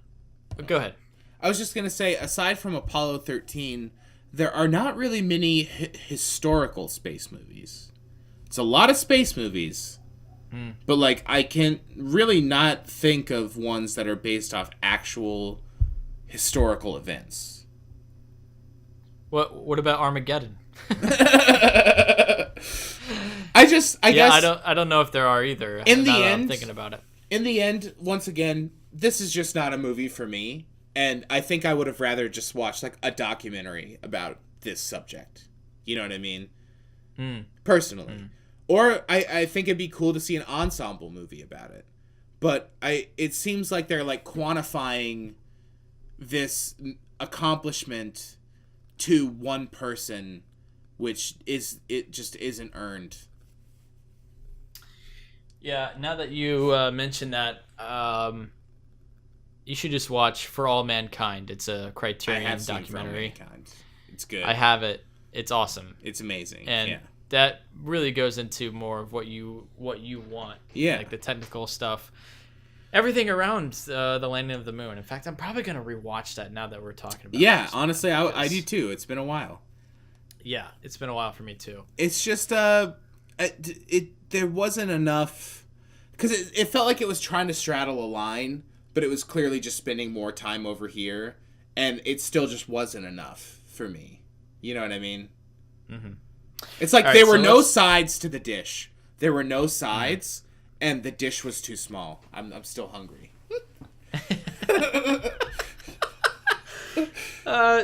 go ahead. I was just going to say, aside from Apollo 13, there are not really many historical space movies. It's a lot of space movies. But, like, I can really not think of ones that are based off actual historical events. What about Armageddon? I guess I don't know if there are either. In the end, I'm thinking about it. In the end, once again, this is just not a movie for me, and I think I would have rather just watched like a documentary about this subject. You know what I mean? Personally. Or I think it'd be cool to see an ensemble movie about it. But it seems like they're like quantifying this accomplishment to one person, which just isn't earned. Yeah, now that you mentioned that, you should just watch For All Mankind. It's a Criterion documentary. For All Mankind. It's good. I have it. It's awesome. It's amazing. And that really goes into more of what you want. Yeah. Like the technical stuff. Everything around the landing of the moon. In fact, I'm probably going to rewatch that now that we're talking about it. Yeah, honestly, I do too. It's been a while. Yeah, it's been a while for me too. It's just there wasn't enough, because it felt like it was trying to straddle a line, but it was clearly just spending more time over here, and it still just wasn't enough for me. You know what I mean? It's like there were no sides to the dish. There were no sides, and the dish was too small. I'm still hungry.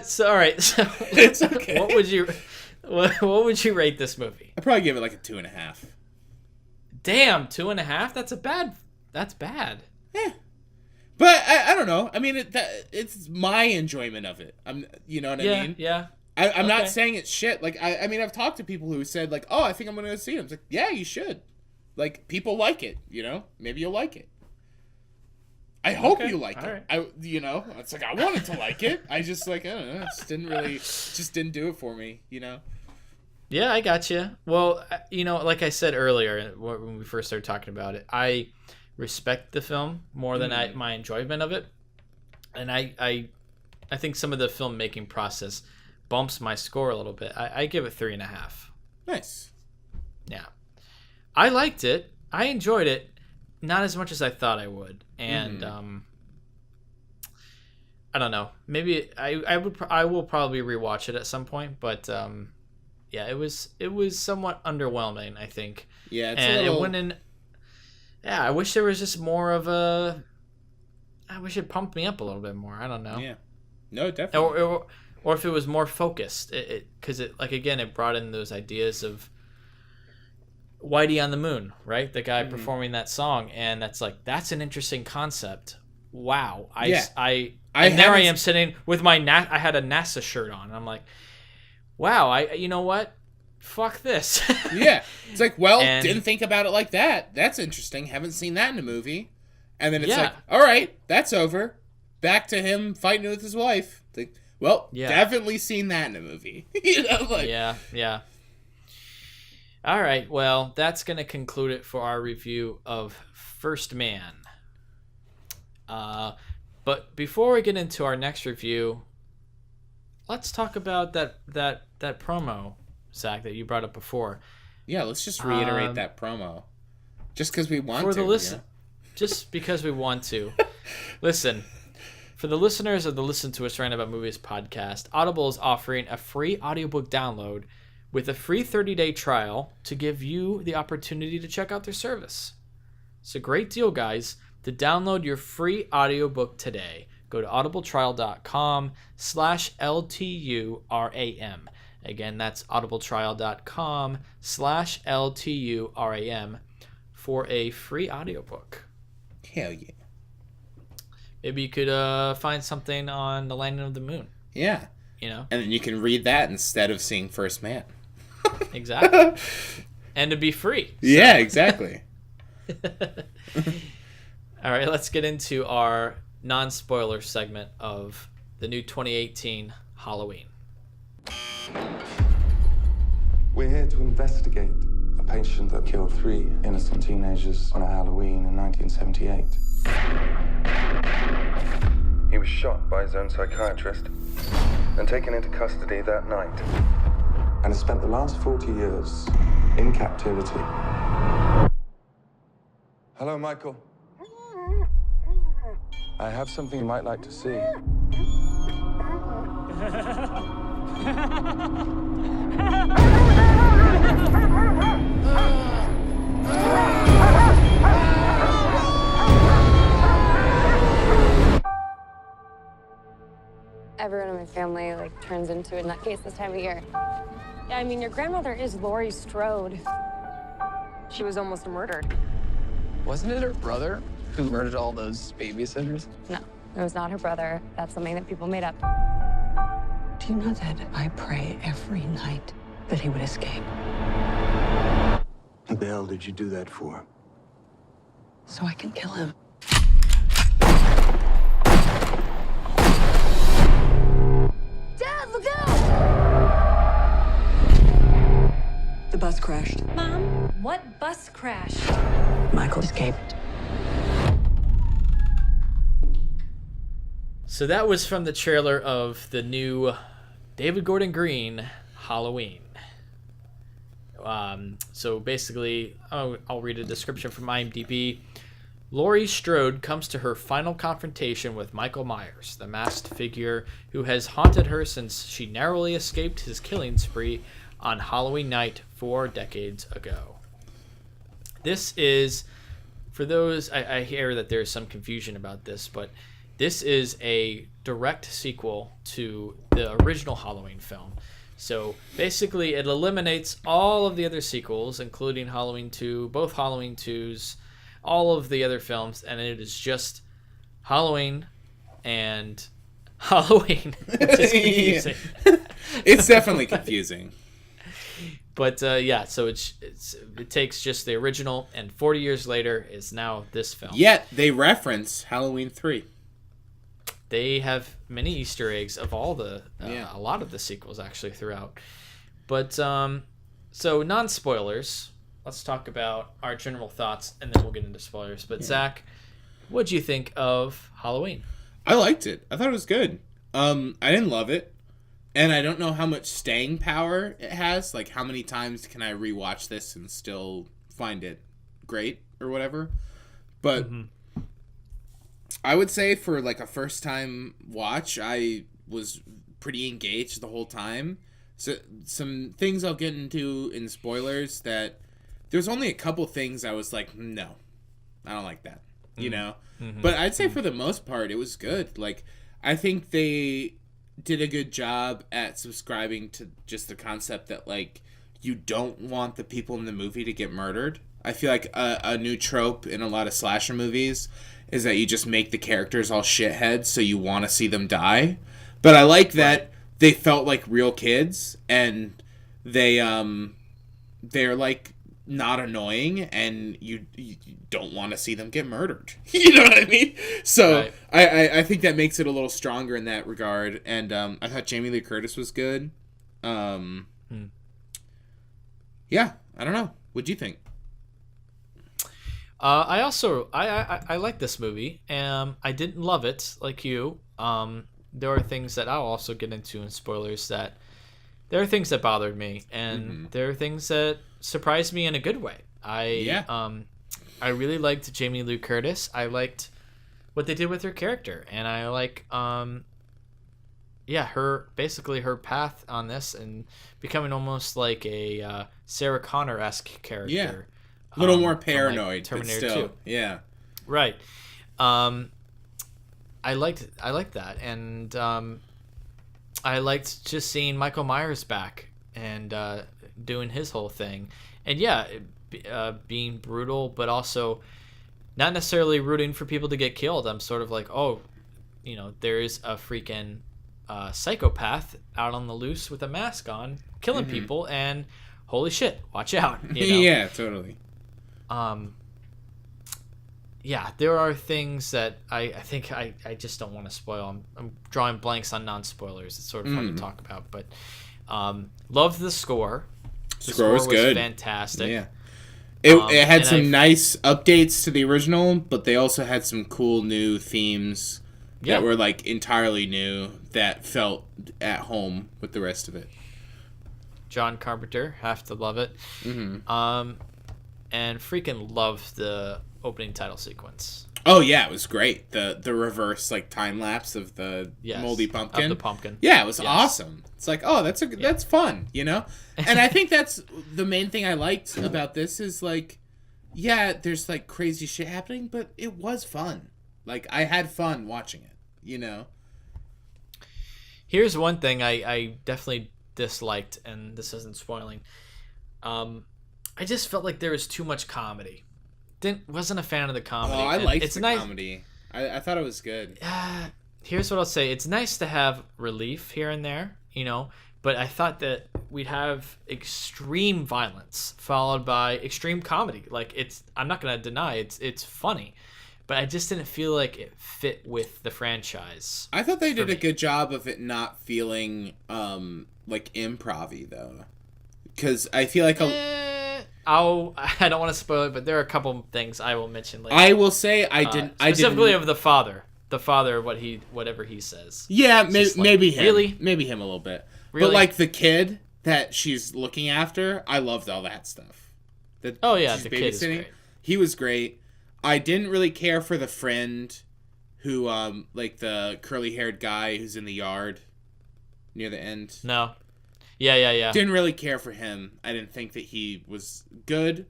So all right. So it's okay. What would you rate this movie? I'd probably give it like a 2.5. Damn, 2.5? That's bad. Yeah. But I don't know. I mean, it's my enjoyment of it. You know what I mean? Yeah. I'm not saying it's shit. Like I mean, I've talked to people who said like, "Oh, I think I'm gonna go see it." I'm like, "Yeah, you should." Like, people like it. You know, maybe you'll like it. I hope you like it. Right. It's like I wanted to like it. I just like I don't know. It just didn't do it for me. You know. Yeah, I got you. Well, like I said earlier when we first started talking about it, I respect the film more than my enjoyment of it, and I think some of the filmmaking process bumps my score a little bit. I give it 3.5. Nice. Yeah, I liked it. I enjoyed it, not as much as I thought I would, and I don't know. Maybe I will probably rewatch it at some point, but yeah, it was somewhat underwhelming, I think. Yeah, it went in. Yeah, I wish there was just more of a I wish it pumped me up a little bit more. I don't know. Yeah. No, definitely. Or if it was more focused, because it like again it brought in those ideas of Whitey on the Moon, right? The guy performing that song, and that's an interesting concept. Wow, I am sitting with my I had a NASA shirt on, and I'm like, wow, you know what? Fuck this. Yeah, it's like, well, didn't think about it like that. That's interesting. Haven't seen that in a movie. And then it's like, all right, that's over. Back to him fighting with his wife. Like, well, definitely seen that in a movie. Yeah. All right, well, that's going to conclude it for our review of First Man. But before we get into our next review, let's talk about that promo, Zach, that you brought up before. Yeah, let's just reiterate that promo. Just because we want to. Just because we want to. Listen, for the listeners of the Listen to Us Rant About Movies podcast, Audible is offering a free audiobook download with a free 30-day trial to give you the opportunity to check out their service. It's a great deal, guys. To download your free audiobook today, go to audibletrial.com/LTURAM. Again, that's audibletrial.com/LTURAM for a free audiobook. Hell yeah. Maybe you could find something on the landing of the moon. Yeah. You know? And then you can read that instead of seeing First Man. Exactly. And to be free. So. Yeah, exactly. All right, let's get into our non-spoiler segment of the new 2018 Halloween. We're here to investigate a patient that killed 3 innocent teenagers on a Halloween in 1978. He was shot by his own psychiatrist and taken into custody that night, and has spent the last 40 years in captivity. Hello, Michael. I have something you might like to see. Everyone in my family turns into a nutcase this time of year. Yeah, I mean, your grandmother is Laurie Strode. She was almost murdered. Wasn't it her brother who murdered all those babysitters? No, it was not her brother. That's something that people made up. Do you know that I pray every night that he would escape? What the hell did you do that for? So I can kill him. Dad, look out! The bus crashed. Mom, what bus crashed? Michael escaped. So that was from the trailer of the new David Gordon Green Halloween. So basically, I'll read a description from IMDb. Laurie Strode comes to her final confrontation with Michael Myers, the masked figure who has haunted her since she narrowly escaped his killing spree on Halloween night 4 decades ago. This is, for those, I hear that there's some confusion about this, but this is a direct sequel to the original Halloween film. So basically it eliminates all of the other sequels, including Halloween 2, both Halloween 2s, all of the other films, and it is just Halloween and Halloween, which is confusing. It's definitely confusing. But yeah, so it takes just the original, and 40 years later is now this film. Yet they reference Halloween 3. They have many Easter eggs of all the a lot of the sequels actually throughout. But so non-spoilers. Let's talk about our general thoughts, and then we'll get into spoilers. But Zach, what'd you think of Halloween? I liked it. I thought it was good. I didn't love it, and I don't know how much staying power it has. Like, how many times can I rewatch this and still find it great or whatever? But I would say for like a first-time watch, I was pretty engaged the whole time. So some things I'll get into in spoilers that. There's only a couple things I was like, no, I don't like that. you know? But I'd say for the most part, it was good. Like, I think they did a good job at subscribing to just the concept that, like, you don't want the people in the movie to get murdered. I feel like a new trope in a lot of slasher movies is that you just make the characters all shitheads so you want to see them die. But I like that they felt like real kids, and they're like not annoying, and you don't want to see them get murdered. You know what I mean? So I think that makes it a little stronger in that regard. And I thought Jamie Lee Curtis was good. Yeah, I don't know. What'd you think? I also I like this movie. I didn't love it like you. There are things that I'll also get into in spoilers that there are things that bothered me, and there are things that surprised me in a good way. I really liked Jamie Lee Curtis. I liked what they did with her character, and I like her path on this and becoming almost like a Sarah Connor-esque character. Yeah. A little more paranoid, like Terminator but still, 2. Yeah. Right. I liked that, and I liked just seeing Michael Myers back and doing his whole thing, and being brutal, but also not necessarily rooting for people to get killed. I'm sort of like, there is a freaking psychopath out on the loose with a mask on, killing people, and holy shit, watch out. Yeah, totally. There are things that I think I just don't want to spoil. I'm drawing blanks on non-spoilers. It's sort of hard to talk about, but loved the score. The score was good. Fantastic. Yeah. It had some nice updates to the original, but they also had some cool new themes that were like entirely new that felt at home with the rest of it. John Carpenter, have to love it. And freaking loved the opening title sequence. Oh yeah, it was great. The reverse like time lapse of the moldy pumpkin. Of the pumpkin. Yeah, it was awesome. It's like, oh, that's fun, you know? And I think that's the main thing I liked about this is like, yeah, there's like crazy shit happening, but it was fun. Like I had fun watching it, you know? Here's one thing I definitely disliked, and this isn't spoiling. I just felt like there was too much comedy. Wasn't a fan of the comedy. Oh, I liked the comedy. I thought it was good. Here's what I'll say. It's nice to have relief here and there, but I thought that we'd have extreme violence followed by extreme comedy. Like I'm not gonna deny it's funny, but I just didn't feel like it fit with the franchise. I thought they did a good job of it not feeling like improv-y though, because I feel like I don't want to spoil it, but there are a couple things I will mention later. I will say I didn't specifically of the father. The father, whatever he says. Yeah, maybe him. Really? Maybe him a little bit. Really? But like the kid that she's looking after, I loved all that stuff. The kid is great. He was great. I didn't really care for the friend who, like the curly-haired guy who's in the yard near the end. No. Yeah. Didn't really care for him. I didn't think that he was good,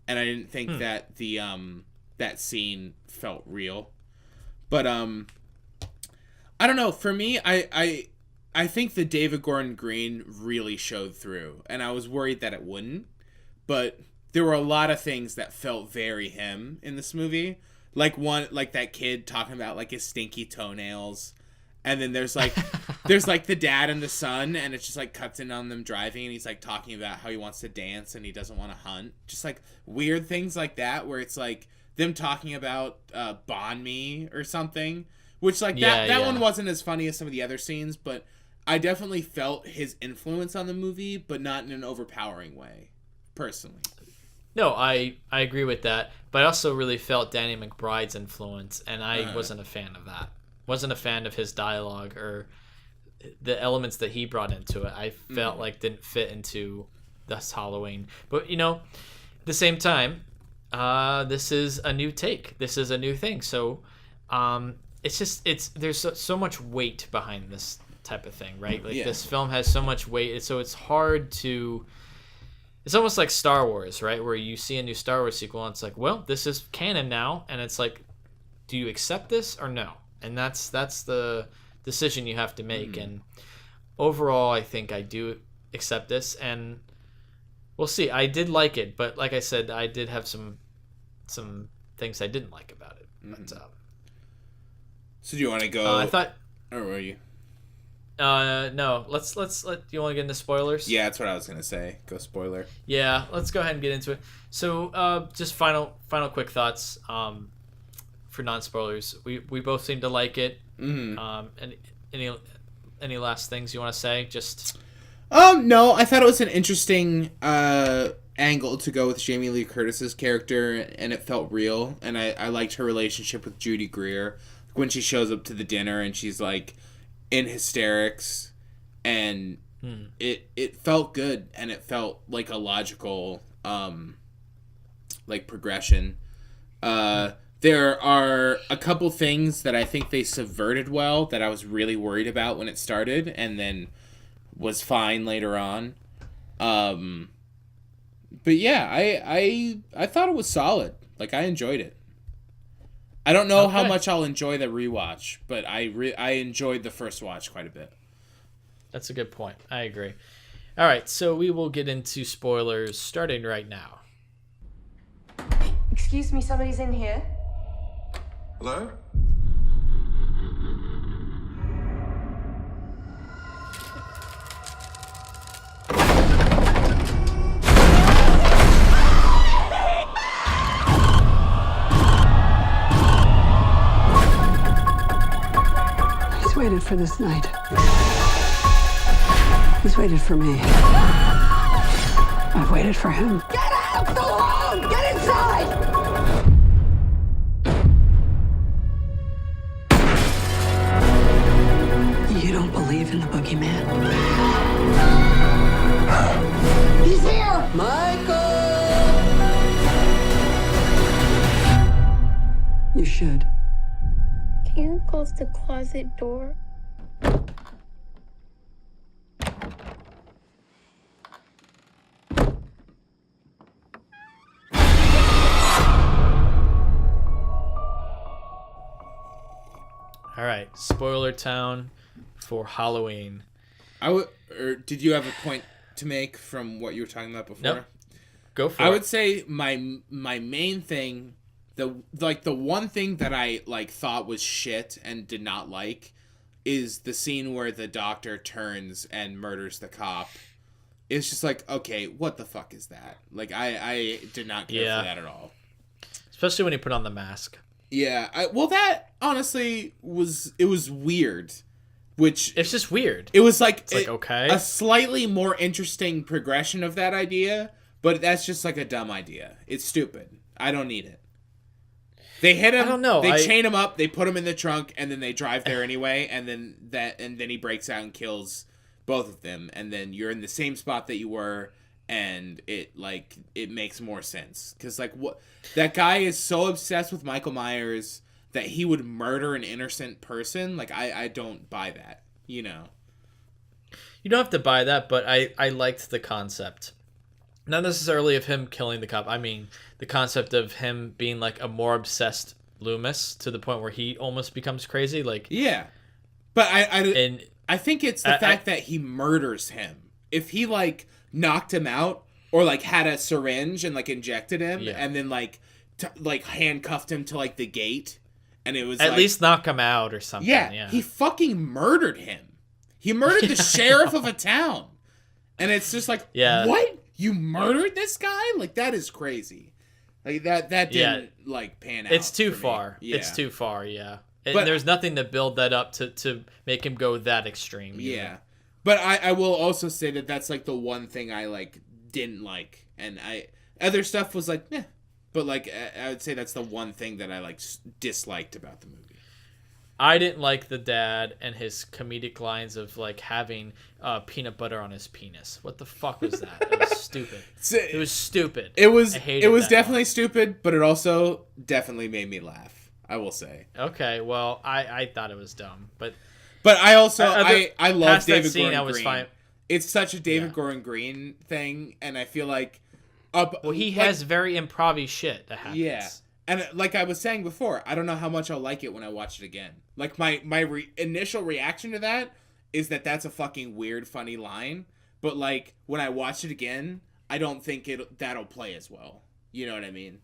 and I didn't think that the that scene felt real. But I don't know. For me, I think the David Gordon Green really showed through, and I was worried that it wouldn't. But there were a lot of things that felt very him in this movie. Like that kid talking about like his stinky toenails. And then there's like the dad and the son, and it just like cuts in on them driving, and he's like talking about how he wants to dance and he doesn't want to hunt. Just like weird things like that, where it's like them talking about Bond Me or something, which like that one wasn't as funny as some of the other scenes, but I definitely felt his influence on the movie, but not in an overpowering way, personally. No, I agree with that, but I also really felt Danny McBride's influence, and I wasn't a fan of that. Wasn't a fan of his dialogue or the elements that he brought into it. I felt like didn't fit into this Halloween. But at the same time, this is a new take. This is a new thing. So there's so much weight behind this type of thing, right? Like this film has so much weight, so it's hard to. It's almost like Star Wars, right? Where you see a new Star Wars sequel, and it's like, well, this is canon now, and it's like. do you accept this or no? And that's the decision you have to make. And overall, I think I do accept this, and we'll see. I did like it, but like I said, I did have some things I didn't like about it. But, so do you want to go? I thought. Or were you? No. Let's. Do you want to get into spoilers? Yeah, that's what I was gonna say. Go spoiler. Yeah, let's go ahead and get into it. So, just final quick thoughts. For non-spoilers, we both seem to like it. And any last things you want to say? Just. No, I thought it was an interesting angle to go with Jamie Lee Curtis's character, and it felt real. And I liked her relationship with Judy Greer when she shows up to the dinner and she's like in hysterics, and it felt good, and it felt like a logical like progression. There are a couple things that I think they subverted well that I was really worried about when it started, and then was fine later on. But yeah, I thought it was solid. Like, I enjoyed it. I don't know how much I'll enjoy the rewatch, but I enjoyed the first watch quite a bit. That's a good point. I agree. All right, so we will get into spoilers starting right now. Excuse me, somebody's in here. Hello? He's waited for this night. He's waited for me. I've waited for him. Get out of the room! Get inside! You don't believe in the boogeyman? He's here! Michael! You should. Can you close the closet door? All right, spoiler town for Halloween. Did you have a point to make from what you were talking about before? Nope. Go for it. I would say my main thing, the one thing that I thought was shit and did not like, is the scene where the doctor turns and murders the cop. It's just like, okay, what the fuck is that? Like, I did not care for that at all. Especially when he put on the mask. Yeah, that honestly was weird. Which it's just weird. It was like, okay, a slightly more interesting progression of that idea, but that's just like a dumb idea. It's stupid. I don't need it. They hit him. I don't know. They chain him up. They put him in the trunk, and then they drive there anyway. And then he breaks out and kills both of them. And then you're in the same spot that you were, and it makes more sense because what that guy is so obsessed with Michael Myers that he would murder an innocent person. Like, I don't buy that, you know. You don't have to buy that, but I liked the concept. Not necessarily of him killing the cop. I mean, the concept of him being like a more obsessed Loomis to the point where he almost becomes crazy. Like, yeah, but I think it's the fact that he murders him. If he knocked him out or had a syringe and injected him and then handcuffed him to the gate. And it was at least knock him out or something. Yeah, he fucking murdered him. He murdered the sheriff of a town. And it's just what? You murdered this guy? That is crazy. That didn't pan out. It's too far. Yeah. It's too far, yeah. But there's nothing to build that up to make him go that extreme. Yeah. But I will also say that that's the one thing I didn't like. And other stuff was meh. But I would say that's the one thing that I disliked about the movie. I didn't like the dad and his comedic lines of having peanut butter on his penis. What the fuck was that? It was stupid. It was stupid. It was definitely stupid, but it also definitely made me laugh, I will say. Okay, well, I thought it was dumb, but I also I love David Gordon I was Green. Fine. It's such a David Gordon Green thing, and I feel he has very improv-y shit that happens. Yeah. And like I was saying before, I don't know how much I'll like it when I watch it again. Like my initial reaction to that is that that's a fucking weird, funny line. But like when I watch it again, I don't think that'll play as well. You know what I mean?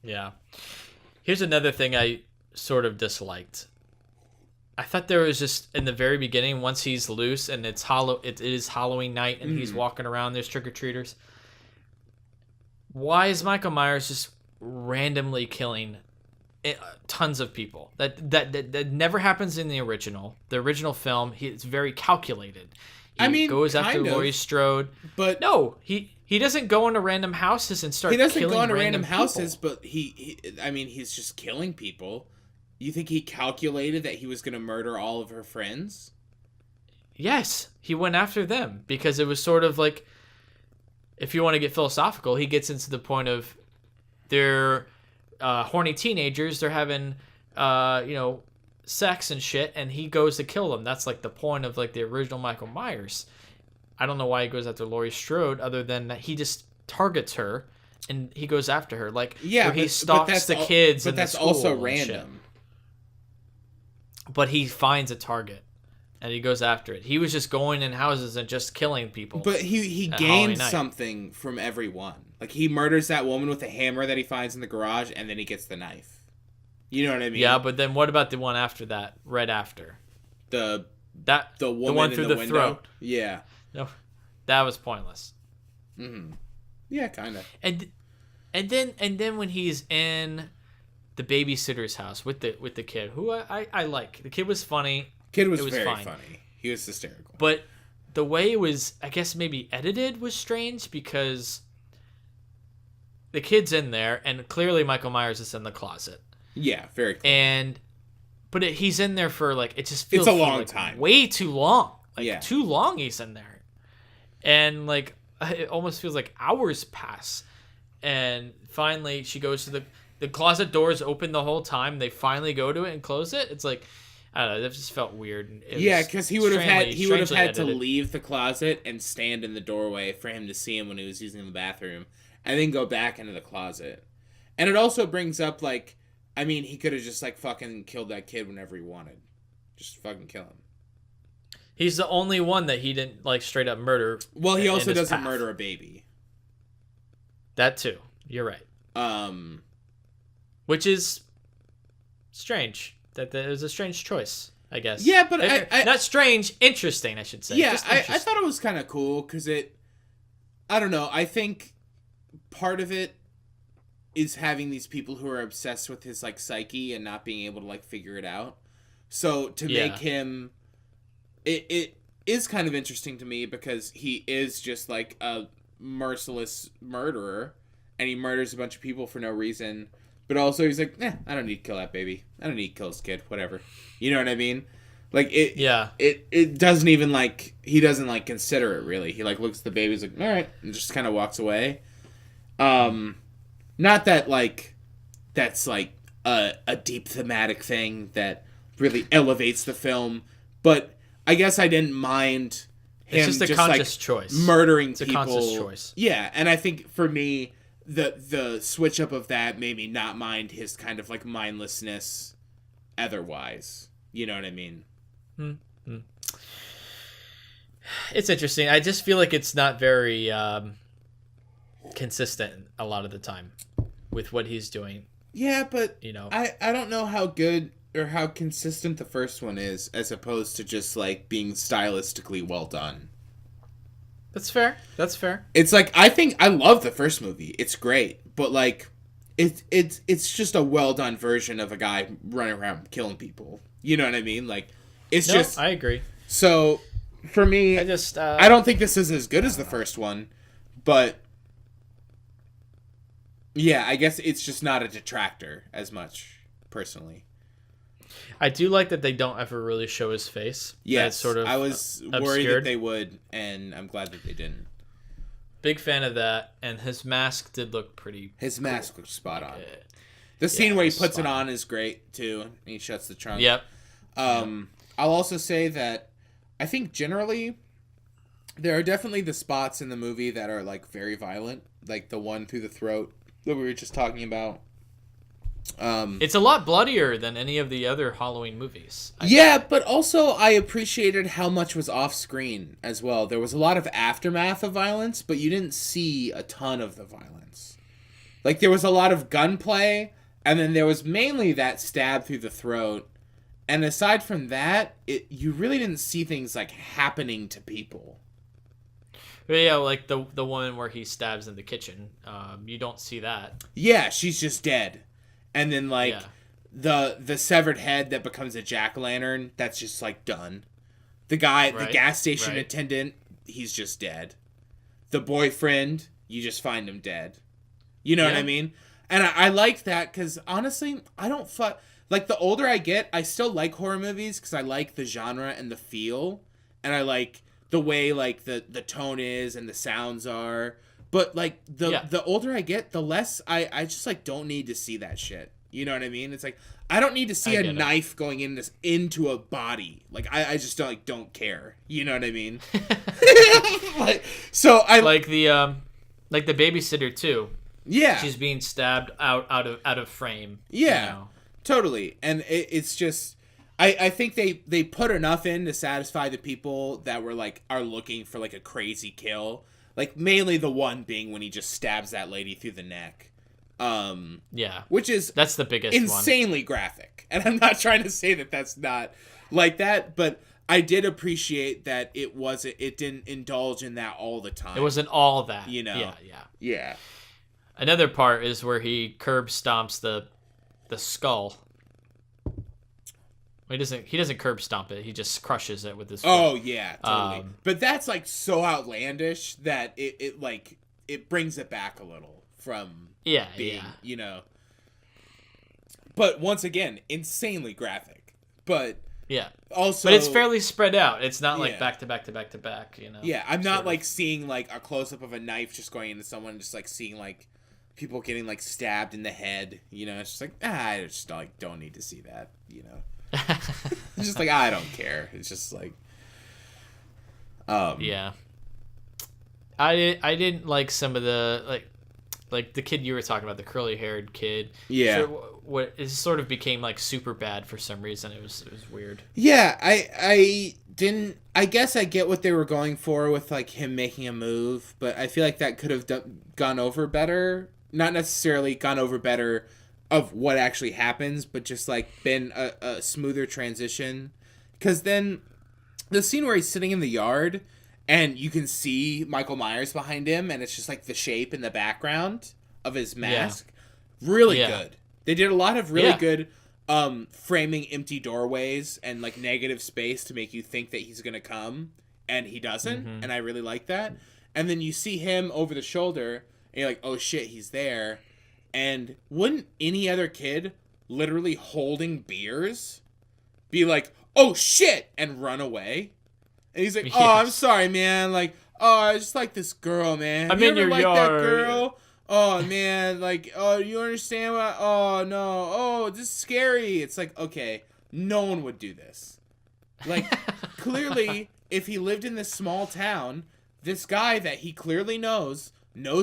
Yeah. Here's another thing I sort of disliked. I thought there was just in the very beginning, once he's loose and it is Halloween night and he's walking around, there's trick-or-treaters. Why is Michael Myers just randomly killing tons of people? That never happens in the original. The original film, it's very calculated. He goes after Laurie Strode, but no, he doesn't go into random houses and start. He doesn't killing go into random houses, people. but he's just killing people. You think he calculated that he was going to murder all of her friends? Yes, he went after them because it was sort of like, if you want to get philosophical, he gets into the point of they're horny teenagers, they're having sex and shit, and he goes to kill them. That's like the point of like the original Michael Myers. I don't know why he goes after Laurie Strode other than that he just targets her and he goes after her. Like, where he stalks the kids. But that's also random. But he finds a target and he goes after it. He was just going in houses and just killing people. But he gains something from every one. Like, he murders that woman with a hammer that he finds in the garage, and then he gets the knife. You know what I mean? Yeah, but then what about the one after that? Right after. The woman the one through in the the window? throat. Yeah. No, that was pointless. Mm-hmm. Yeah, kind of. And then when he's in the babysitter's house with the kid, who I like. The kid was funny. Kid was very funny. He was hysterical. But the way it was, I guess maybe edited was strange because the kid's in there and clearly Michael Myers is in the closet. Yeah, very clear. But he's in there for like, it just feels it's a long time. Way too long. Like too long he's in there. And like, it almost feels like hours pass. And finally she goes to the closet doors open the whole time. They finally go to it and close it. It's like, I don't know. That just felt weird. Yeah, because he would have had to leave the closet and stand in the doorway for him to see him when he was using the bathroom, and then go back into the closet. And it also brings up like, I mean, he could have just like fucking killed that kid whenever he wanted. Just fucking kill him. He's the only one that he didn't like straight up murder. Well, he also doesn't murder a baby. That too. You're right. Which is strange. That it was a strange choice, I guess. Yeah, but I not strange, interesting, I should say. Yeah, I thought it was kind of cool because I don't know. I think part of it is having these people who are obsessed with his like psyche and not being able to like figure it out. So to make him, it is kind of interesting to me because he is just like a merciless murderer and he murders a bunch of people for no reason. But also he's like, I don't need to kill that baby. I don't need to kill this kid. Whatever. You know what I mean? Like it. Yeah. It doesn't even like he doesn't like consider it really. He like looks at the baby. He's like, all right, and just kind of walks away. Not that like that's like a deep thematic thing that really elevates the film, but I guess I didn't mind him it's just a conscious choice. Murdering it's people. It's a conscious choice. Yeah, and I think for me. The switch up of that made me not mind his kind of like mindlessness otherwise. You know what I mean? Mm-hmm. It's interesting. I just feel like it's not very consistent a lot of the time with what he's doing. Yeah, but you know, I don't know how good or how consistent the first one is as opposed to just like being stylistically well done. That's fair. That's fair. It's like I love the first movie. It's great, but like it's just a well done version of a guy running around killing people. You know what I mean? Like it's I agree. So for me, I don't think this is as good as the first one, but yeah, I guess it's just not a detractor as much personally. I do like that they don't ever really show his face. Yes, sort of I was worried that they would, and I'm glad that they didn't. Big fan of that, and his mask did look pretty. His mask looks spot on. The scene where he puts it on is great too. And he shuts the trunk. Yep. I'll also say that I think generally there are definitely the spots in the movie that are like very violent, like the one through the throat that we were just talking about. It's a lot bloodier than any of the other Halloween movies. But also I appreciated how much was off screen as well. There was a lot of aftermath of violence, but you didn't see a ton of the violence. Like, there was a lot of gunplay, and then there was mainly that stab through the throat. And aside from that, you really didn't see things, like, happening to people. Yeah, like the one where he stabs in the kitchen. You don't see that. Yeah, she's just dead. And then, like, the severed head that becomes a jack-o'-lantern, that's just, like, done. The guy, the gas station attendant, he's just dead. The boyfriend, you just find him dead. You know what I mean? And I like that because, honestly, I don't like, the older I get, I still like horror movies because I like the genre and the feel. And I like the way, like, the tone is and the sounds are. But, like, the older I get, the less I just, like, don't need to see that shit. You know what I mean? It's like, I don't need to see a knife going into a body. Like, I just don't care. You know what I mean? Like, so I like the babysitter too. Yeah, she's being stabbed out of frame. Yeah, you know? Totally. And it's just, I think they put enough in to satisfy the people that were like are looking for like a crazy kill. Like, mainly the one being when he just stabs that lady through the neck. Which is that's the biggest insanely graphic. And I'm not trying to say that that's not like that, but I did appreciate that it didn't indulge in that all the time. It wasn't all that. You know? Yeah. Another part is where he curb stomps the skull. He doesn't curb stomp it. He just crushes it with his foot. Oh yeah, totally. But that's like so outlandish that it brings it back a little from being, you know. But once again, insanely graphic. But also, but it's fairly spread out. It's not like back to back to back to back, you know. Yeah, I'm not like seeing like a close up of a knife just going into someone, just like seeing like people getting like stabbed in the head. You know, it's just like I just like don't need to see that. You know. It's just like I don't care. It's just like I didn't like some of the like the kid you were talking about, the curly haired kid. What it sort of became like super bad for some reason. It was weird. Yeah, I guess I get what they were going for with like him making a move, but I feel like that could have gone over better. Not necessarily gone over better of what actually happens, but just like been a smoother transition. Because then the scene where he's sitting in the yard and you can see Michael Myers behind him and it's just like the shape in the background of his mask. Really good. They did a lot of really good framing empty doorways and like negative space to make you think that he's gonna come, and he doesn't. And I really like that. And then you see him over the shoulder and you're like, oh shit, he's there. And wouldn't any other kid literally holding beers be like, oh shit, and run away? And he's like, oh, I'm sorry, man. Like, oh, I just like this girl, man. I'm in your like yard. That girl? Oh, man. Like, oh, you understand what? Oh, no. Oh, this is scary. It's like, okay, no one would do this. Like, clearly, if he lived in this small town, this guy that he clearly knows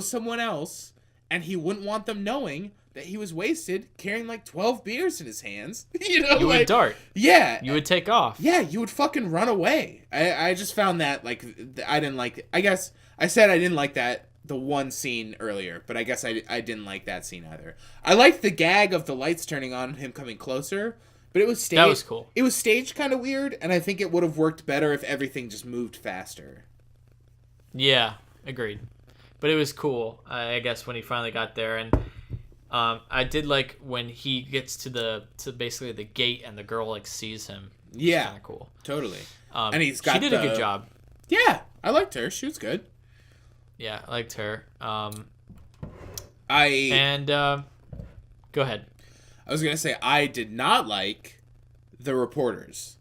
someone else, and he wouldn't want them knowing that he was wasted carrying like 12 beers in his hands. You know, you would dart. Yeah. You would take off. Yeah, you would fucking run away. I just found that, like, I didn't like it. I guess I said I didn't like the one scene earlier, but I guess I didn't like that scene either. I liked the gag of the lights turning on and him coming closer, but it was staged. That was cool. It was staged kind of weird, and I think it would have worked better if everything just moved faster. Yeah, agreed. But it was cool, I guess, when he finally got there. And I did like when he gets to basically the gate and the girl like sees him. Yeah, kind of cool. Totally. And he's got. She did a good job. Yeah, I liked her. She was good. Yeah, I liked her. Go ahead. I was gonna say I did not like the reporters.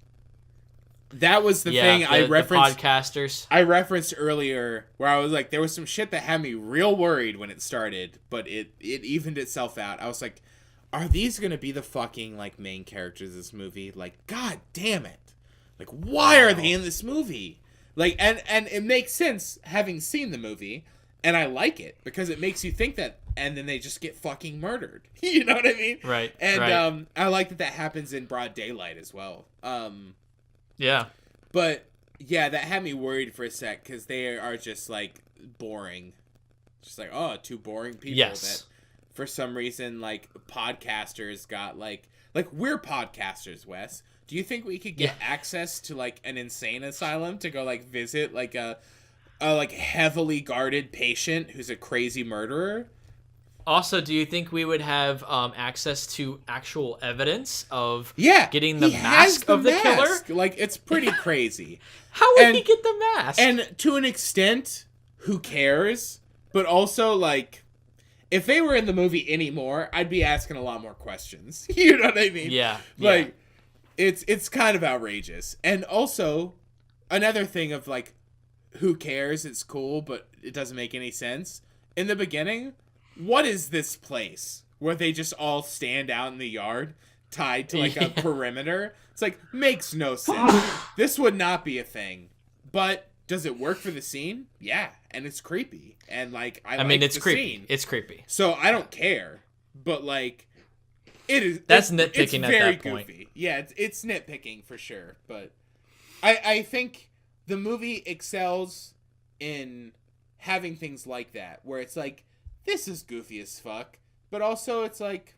That was the thing I referenced. The podcasters. I referenced earlier where I was like, there was some shit that had me real worried when it started, but it evened itself out. I was like, are these gonna be the fucking like main characters of this movie? Like, god damn it! Like, why are they in this movie? Like, and it makes sense having seen the movie, And I like it because it makes you think that, and then they just get fucking murdered. You know what I mean? Right. And I like that happens in broad daylight as well. Yeah. But yeah, that had me worried for a sec because they are just like boring. Just like, oh, two boring people that for some reason like podcasters got like we're podcasters, Wes. Do you think we could get access to like an insane asylum to go like visit like a like heavily guarded patient who's a crazy murderer? Also, do you think we would have access to actual evidence of getting the mask of the killer? Like, it's pretty crazy. How would he get the mask? And to an extent, who cares? But also, like, if they were in the movie anymore, I'd be asking a lot more questions. You know what I mean? Yeah. Like, it's kind of outrageous. And also, another thing of, like, who cares? It's cool, but it doesn't make any sense. In the beginning, what is this place where they just all stand out in the yard tied to, like, a perimeter? It's like, makes no sense. This would not be a thing. But does it work for the scene? Yeah. And it's creepy. And, like, I mean, it's the creepy. Scene. It's creepy. So I don't care. But, like, it is. That's nitpicking at that point. Goofy. Yeah, it's nitpicking for sure. But I think the movie excels in having things like that, where it's like, this is goofy as fuck, but also it's like,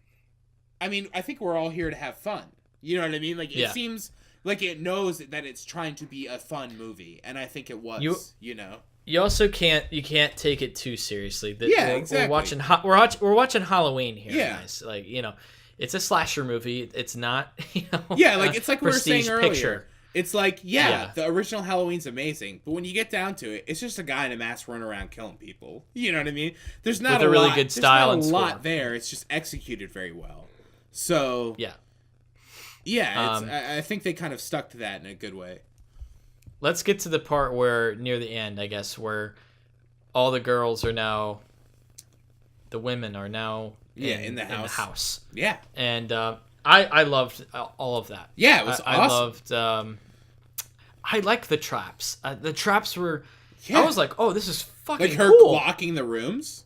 I mean, I think we're all here to have fun. You know what I mean? Like, it seems like it knows that it's trying to be a fun movie, and I think it was, you know? You also can't take it too seriously. Exactly. We're watching Halloween here, guys. Like, you know, it's a slasher movie. It's not, you know, like it's like we were saying earlier. Picture. It's like, the original Halloween's amazing, but when you get down to it, it's just a guy in a mask running around killing people. You know what I mean? There's not with a really good style and there's not a lot score there. It's just executed very well. So I think they kind of stuck to that in a good way. Let's get to the part where near the end, I guess, where all the girls are now, the women are now in the house. Yeah, and I loved all of that. Yeah, it was awesome. I loved. I liked the traps. The traps were. Yeah. I was like, oh, this is fucking like her cool. locking the rooms.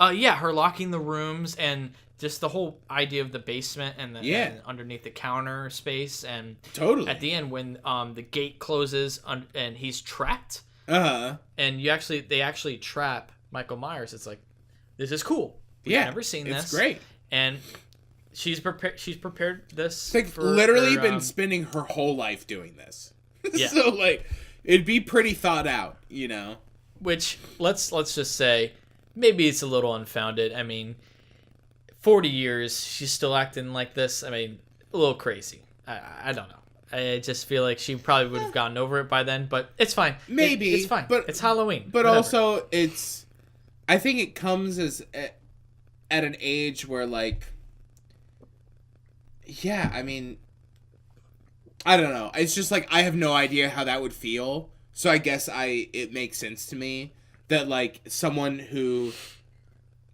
Her locking the rooms and just the whole idea of the basement and the and underneath the counter space and totally at the end when the gate closes and he's trapped. And they actually trap Michael Myers. It's like, this is cool. We've never seen this. It's great. And she's prepared this. Like, literally been spending her whole life doing this. So like, it'd be pretty thought out, you know. Which let's just say, maybe it's a little unfounded. I mean, 40 years, she's still acting like this. I mean, a little crazy. I don't know. I just feel like she probably would have gotten over it by then, but it's fine. Maybe it's fine. But it's Halloween. But whatever. Also, I think it comes as at an age where, like, I mean, I don't know. It's just like, I have no idea how that would feel. So I guess it makes sense to me that, like, someone who,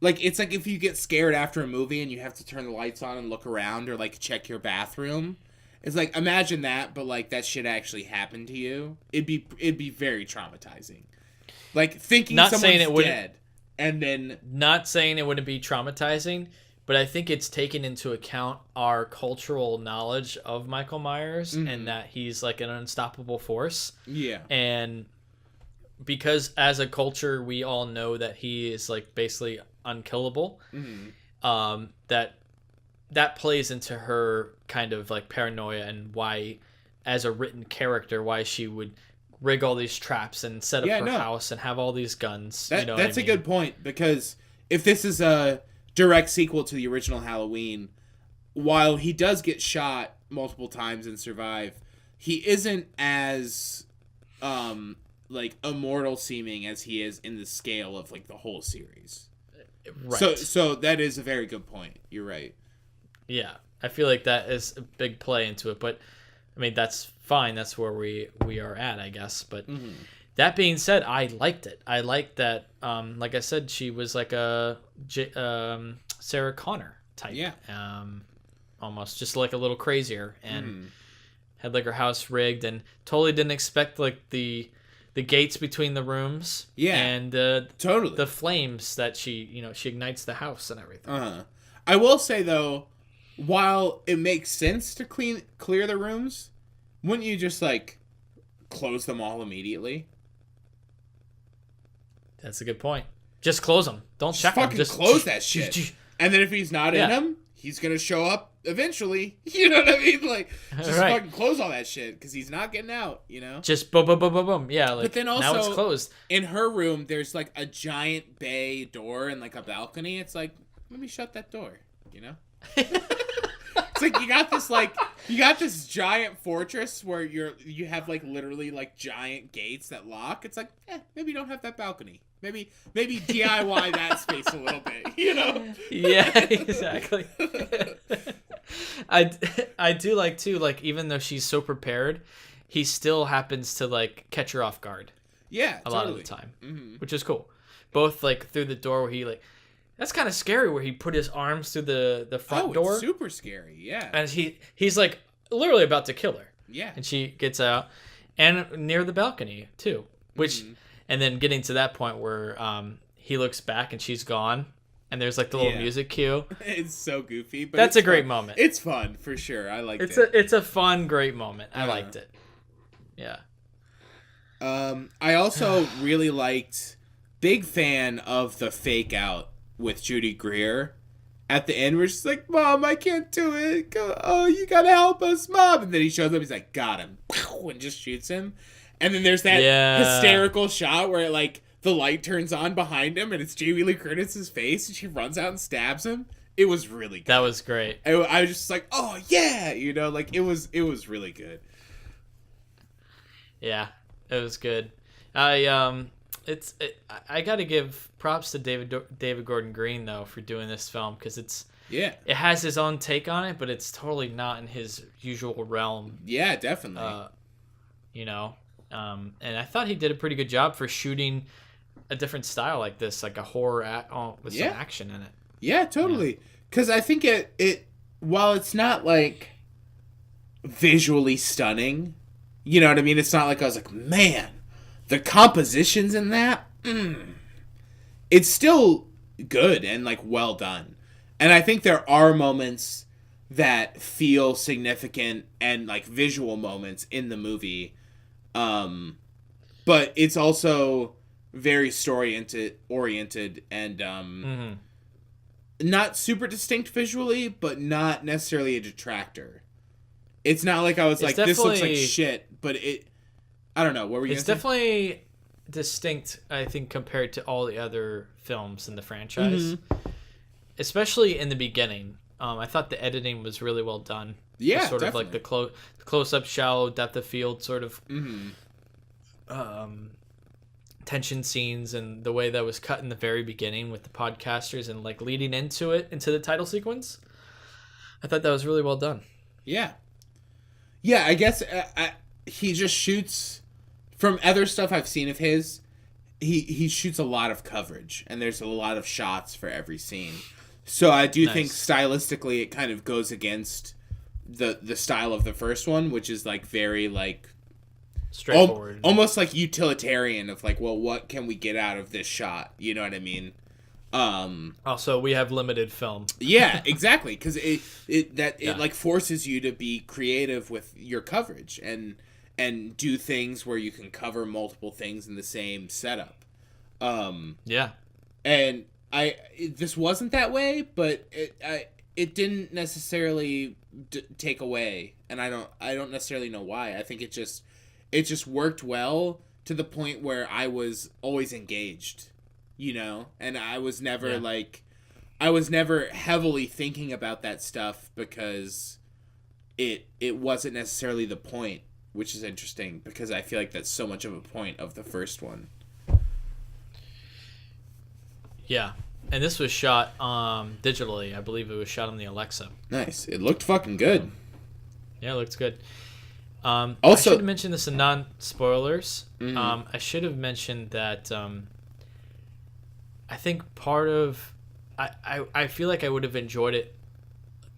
like, it's like if you get scared after a movie and you have to turn the lights on and look around or, like, check your bathroom. It's like, imagine that, but, like, that shit actually happened to you. It'd be very traumatizing. Like, thinking someone's dead and then... Not saying it wouldn't be traumatizing, but I think it's taken into account our cultural knowledge of Michael Myers and that he's, like, an unstoppable force. Yeah. And because as a culture, we all know that he is, like, basically unkillable, that plays into her kind of, like, paranoia and why, as a written character, why she would rig all these traps and set up her house and have all these guns. That's a good point, because if this is a direct sequel to the original Halloween, while he does get shot multiple times and survive, he isn't as like immortal seeming as he is in the scale of, like, the whole series. Right. So that is a very good point. You're right. Yeah, I feel like that is a big play into it, but I mean, that's fine. That's where we are at, I guess. But that being said, I liked it. I liked that. Like I said, she was like a Sarah Connor type. Yeah. Almost just like a little crazier and had like her house rigged and totally didn't expect like the the gates between the rooms. Yeah, and totally the flames that she ignites the house and everything. I will say though, while it makes sense to clear the rooms, wouldn't you just like close them all immediately? That's a good point. Just close them. Don't check them. Just close that shit. And then if he's not in them, he's gonna show up eventually. You know what I mean? Like, just fucking close all that shit because he's not getting out. You know? Just boom, boom, boom, boom, boom. Yeah. Like, but then also, now it's closed. In her room, there's like a giant bay door and like a balcony. It's like, let me shut that door. You know? It's like you got this giant fortress where you have like literally like giant gates that lock. It's like, maybe you don't have that balcony. Maybe DIY that space a little bit, you know? Yeah, exactly. I do like too, like even though she's so prepared, he still happens to like catch her off guard. Yeah, a lot of the time, which is cool. Both like through the door where he like, that's kind of scary where he put his arms through the front door. It's super scary, yeah. And he's like literally about to kill her. Yeah. And she gets out, and near the balcony too, which. And then getting to that point where he looks back and she's gone, and there's like the little music cue. It's so goofy, but that's a great moment. It's fun for sure. I liked it. It's a fun, great moment. I liked it. Yeah. I also really liked. Big fan of the fake out with Judy Greer. At the end, where she's like, "Mom, I can't do it. Oh, you gotta help us, Mom!" And then he shows up. He's like, "Got him," and just shoots him. And then there's that hysterical shot where like the light turns on behind him and it's Jamie Lee Curtis's face and she runs out and stabs him. It was really good. That was great. I was just like, oh yeah, like it was really good. Yeah, it was good. I got to give props to David Gordon Green though for doing this film because it has his own take on it, but it's totally not in his usual realm. Yeah, definitely. And I thought he did a pretty good job for shooting a different style like this, like a horror with some action in it. Yeah, totally. Because I think it while it's not like visually stunning, you know what I mean? It's not like I was like, man, the compositions in that, it's still good and like well done. And I think there are moments that feel significant and like visual moments in the movie. But it's also very story oriented and not super distinct visually, but not necessarily a detractor. It's not like I was like, this looks like shit, but I don't know. What were you gonna say? It's definitely distinct, I think, compared to all the other films in the franchise. Especially in the beginning. I thought the editing was really well done. Yeah, sort definitely. of like the close-up, shallow depth of field sort of tension scenes, and the way that was cut in the very beginning with the podcasters and like leading into the title sequence. I thought that was really well done. Yeah. Yeah, I guess he just shoots from other stuff I've seen of his. He shoots a lot of coverage, and there's a lot of shots for every scene. So I do think stylistically it kind of goes against the style of the first one, which is like very like straightforward, almost like utilitarian of like, well, what can we get out of this shot? You know what I mean? Also, we have limited film. Yeah, exactly, because it like forces you to be creative with your coverage and do things where you can cover multiple things in the same setup. And this wasn't that way, but it didn't necessarily take away, and I don't necessarily know why. I think it just worked well to the point where I was always engaged, you know, and I was never heavily thinking about that stuff because it wasn't necessarily the point, which is interesting because I feel like that's so much of a point of the first one. Yeah. And this was shot digitally. I believe it was shot on the Alexa. Nice. It looked fucking good. Yeah, it looks good. Also, I should have mentioned this in non-spoilers. I should have mentioned that I think part of... I feel like I would have enjoyed it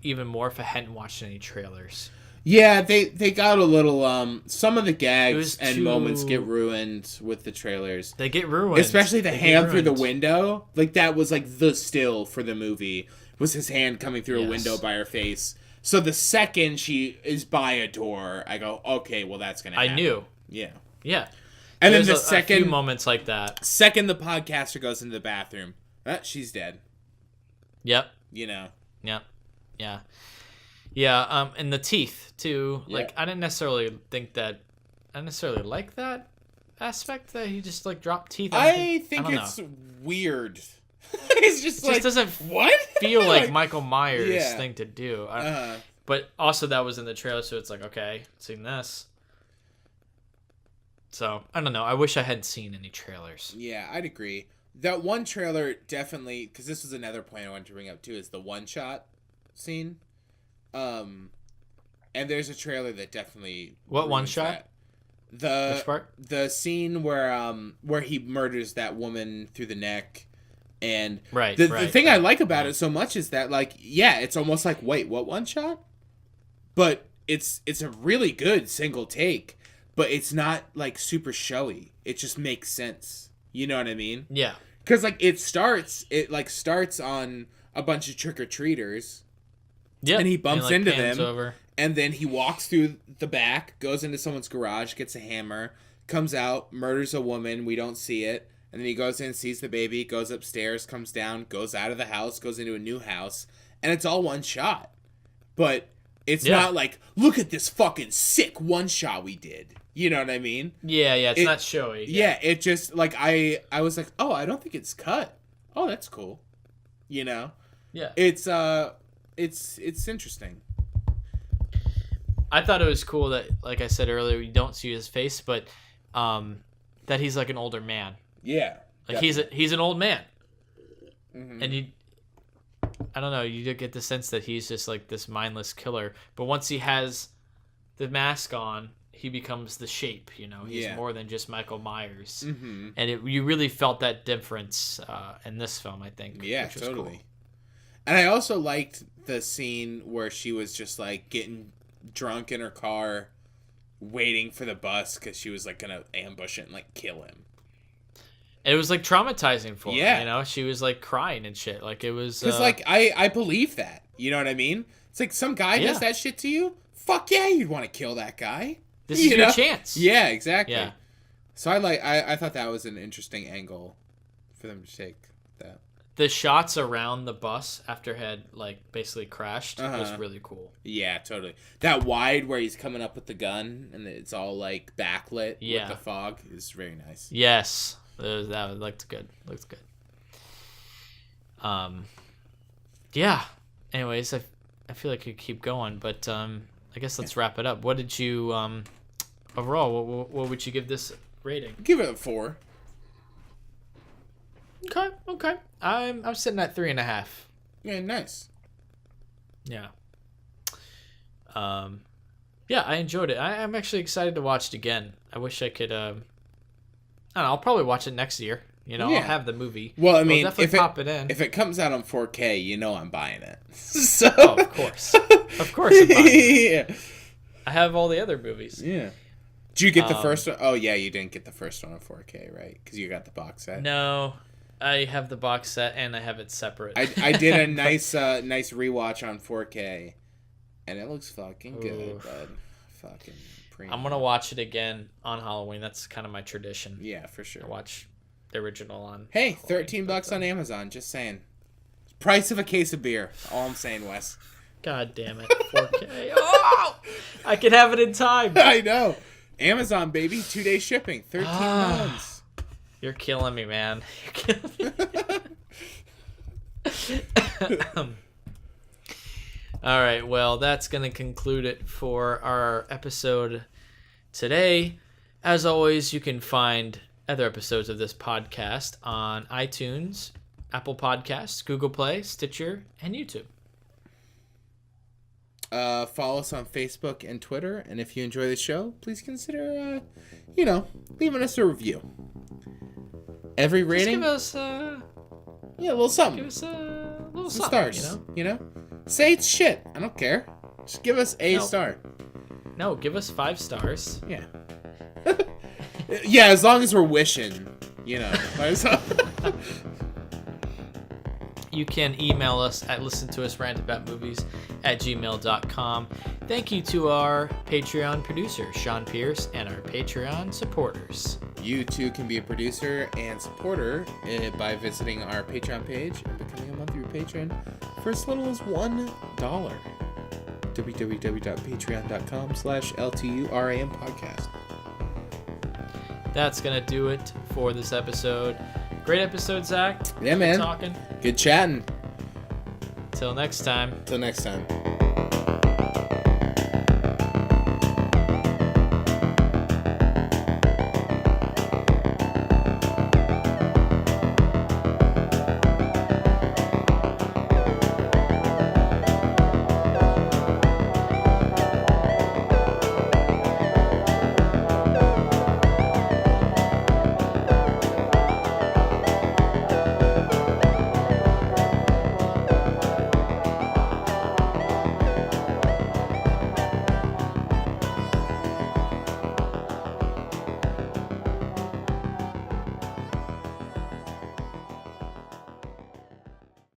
even more if I hadn't watched any trailers. Yeah, they got a little some of the gags and too... moments get ruined with the trailers. They get ruined. Especially the hand through the window. Like that was like the still for the movie was his hand coming through a window by her face. So the second she is by a door, I go, okay, well that's gonna happen. I knew. Yeah. Yeah. And there's then the second a few moments like that. Second the podcaster goes into the bathroom. She's dead. Yep. You know. Yep. Yeah. Yeah, and the teeth too. Like I didn't necessarily like that aspect that he just like dropped teeth. I think it's weird. It's just it like doesn't feel like Michael Myers thing to do. But also that was in the trailer, so it's like okay, seen this. So I don't know. I wish I hadn't seen any trailers. Yeah, I'd agree. That one trailer definitely, because this was another point I wanted to bring up too, is the one shot scene. And there's a trailer that definitely what one shot? Which part? The scene where he murders that woman through the neck, and the thing I like about it so much is that like it's almost like wait, what one shot? But it's a really good single take, but it's not like super showy. It just makes sense. You know what I mean? Yeah. Because like it starts on a bunch of trick-or-treaters. Yeah, and he bumps into them, over. And then he walks through the back, goes into someone's garage, gets a hammer, comes out, murders a woman. We don't see it, and then he goes in, sees the baby, goes upstairs, comes down, goes out of the house, goes into a new house, and it's all one shot. But it's not like, look at this fucking sick one shot we did. You know what I mean? Yeah, it's not showy. Yeah, it just like I was like, oh, I don't think it's cut. Oh, that's cool. You know? Yeah. It's interesting. I thought it was cool that, like I said earlier, you don't see his face, but that he's like an older man. Yeah, like he's an old man, and I don't know, you do get the sense that he's just like this mindless killer. But once he has the mask on, he becomes the Shape. You know, he's more than just Michael Myers, and you really felt that difference in this film, I think. Yeah, which was totally. Cool. And I also liked the scene where she was just like getting drunk in her car, waiting for the bus because she was like gonna ambush it and like kill him. It was like traumatizing for her. You know, she was like crying and shit. Like it was because like I believe that. You know what I mean? It's like some guy does that shit to you. Fuck yeah, you'd want to kill that guy. This is your chance. Yeah, exactly. Yeah. So I thought that was an interesting angle for them to take that. The shots around the bus after it had like basically crashed was really cool. Yeah, totally. That wide where he's coming up with the gun and it's all like backlit with the fog is very nice. Yes, that looked good. Looked good. Yeah. Anyways, I feel like I could keep going, but I guess let's wrap it up. What did you overall? What would you give this rating? Give it a 4. Okay. I'm sitting at 3.5. Yeah, nice. Yeah. Yeah, I enjoyed it. I'm actually excited to watch it again. I wish I could. I don't know. I'll probably watch it next year. You know, I'll have the movie. Well, I mean, pop it in. If it comes out on 4K, you know I'm buying it. So of course, I'm buying it. Yeah. I have all the other movies. Yeah. Did you get the first one? Oh yeah, you didn't get the first one on 4K, right? Because you got the box set. No. I have the box set and I have it separate. I did a nice rewatch on 4K, and it looks fucking good, bud. Fucking premium. I'm gonna watch it again on Halloween. That's kind of my tradition. Yeah, for sure. I watch the original on. Hey, $13 on Amazon. Just saying. Price of a case of beer. All I'm saying, Wes. God damn it, 4K. Oh, I could have it in time. I know. Amazon, baby, 2-day shipping, $13. You're killing me, man. You're killing me. All right, well, that's going to conclude it for our episode today. As always, you can find other episodes of this podcast on iTunes, Apple Podcasts, Google Play, Stitcher, and YouTube. Follow us on Facebook and Twitter, and if you enjoy the show, please consider, leaving us a review. Every rating, just give us a little something. Give us a little some something, stars. You know, say it's shit. I don't care. Just give us a star. No, give us 5 stars. Yeah. Yeah, as long as we're wishing, you know. You can email us at listentousrantaboutmovies@gmail.com. Thank you to our Patreon producer, Sean Pierce, and our Patreon supporters. You too can be a producer and supporter by visiting our Patreon page and becoming a monthly patron for as little as $1. www.patreon.com/LTURAM podcast. That's going to do it for this episode. Great episode, Zach. Yeah, man. Good talking. Good chatting. Till next time. Till next time.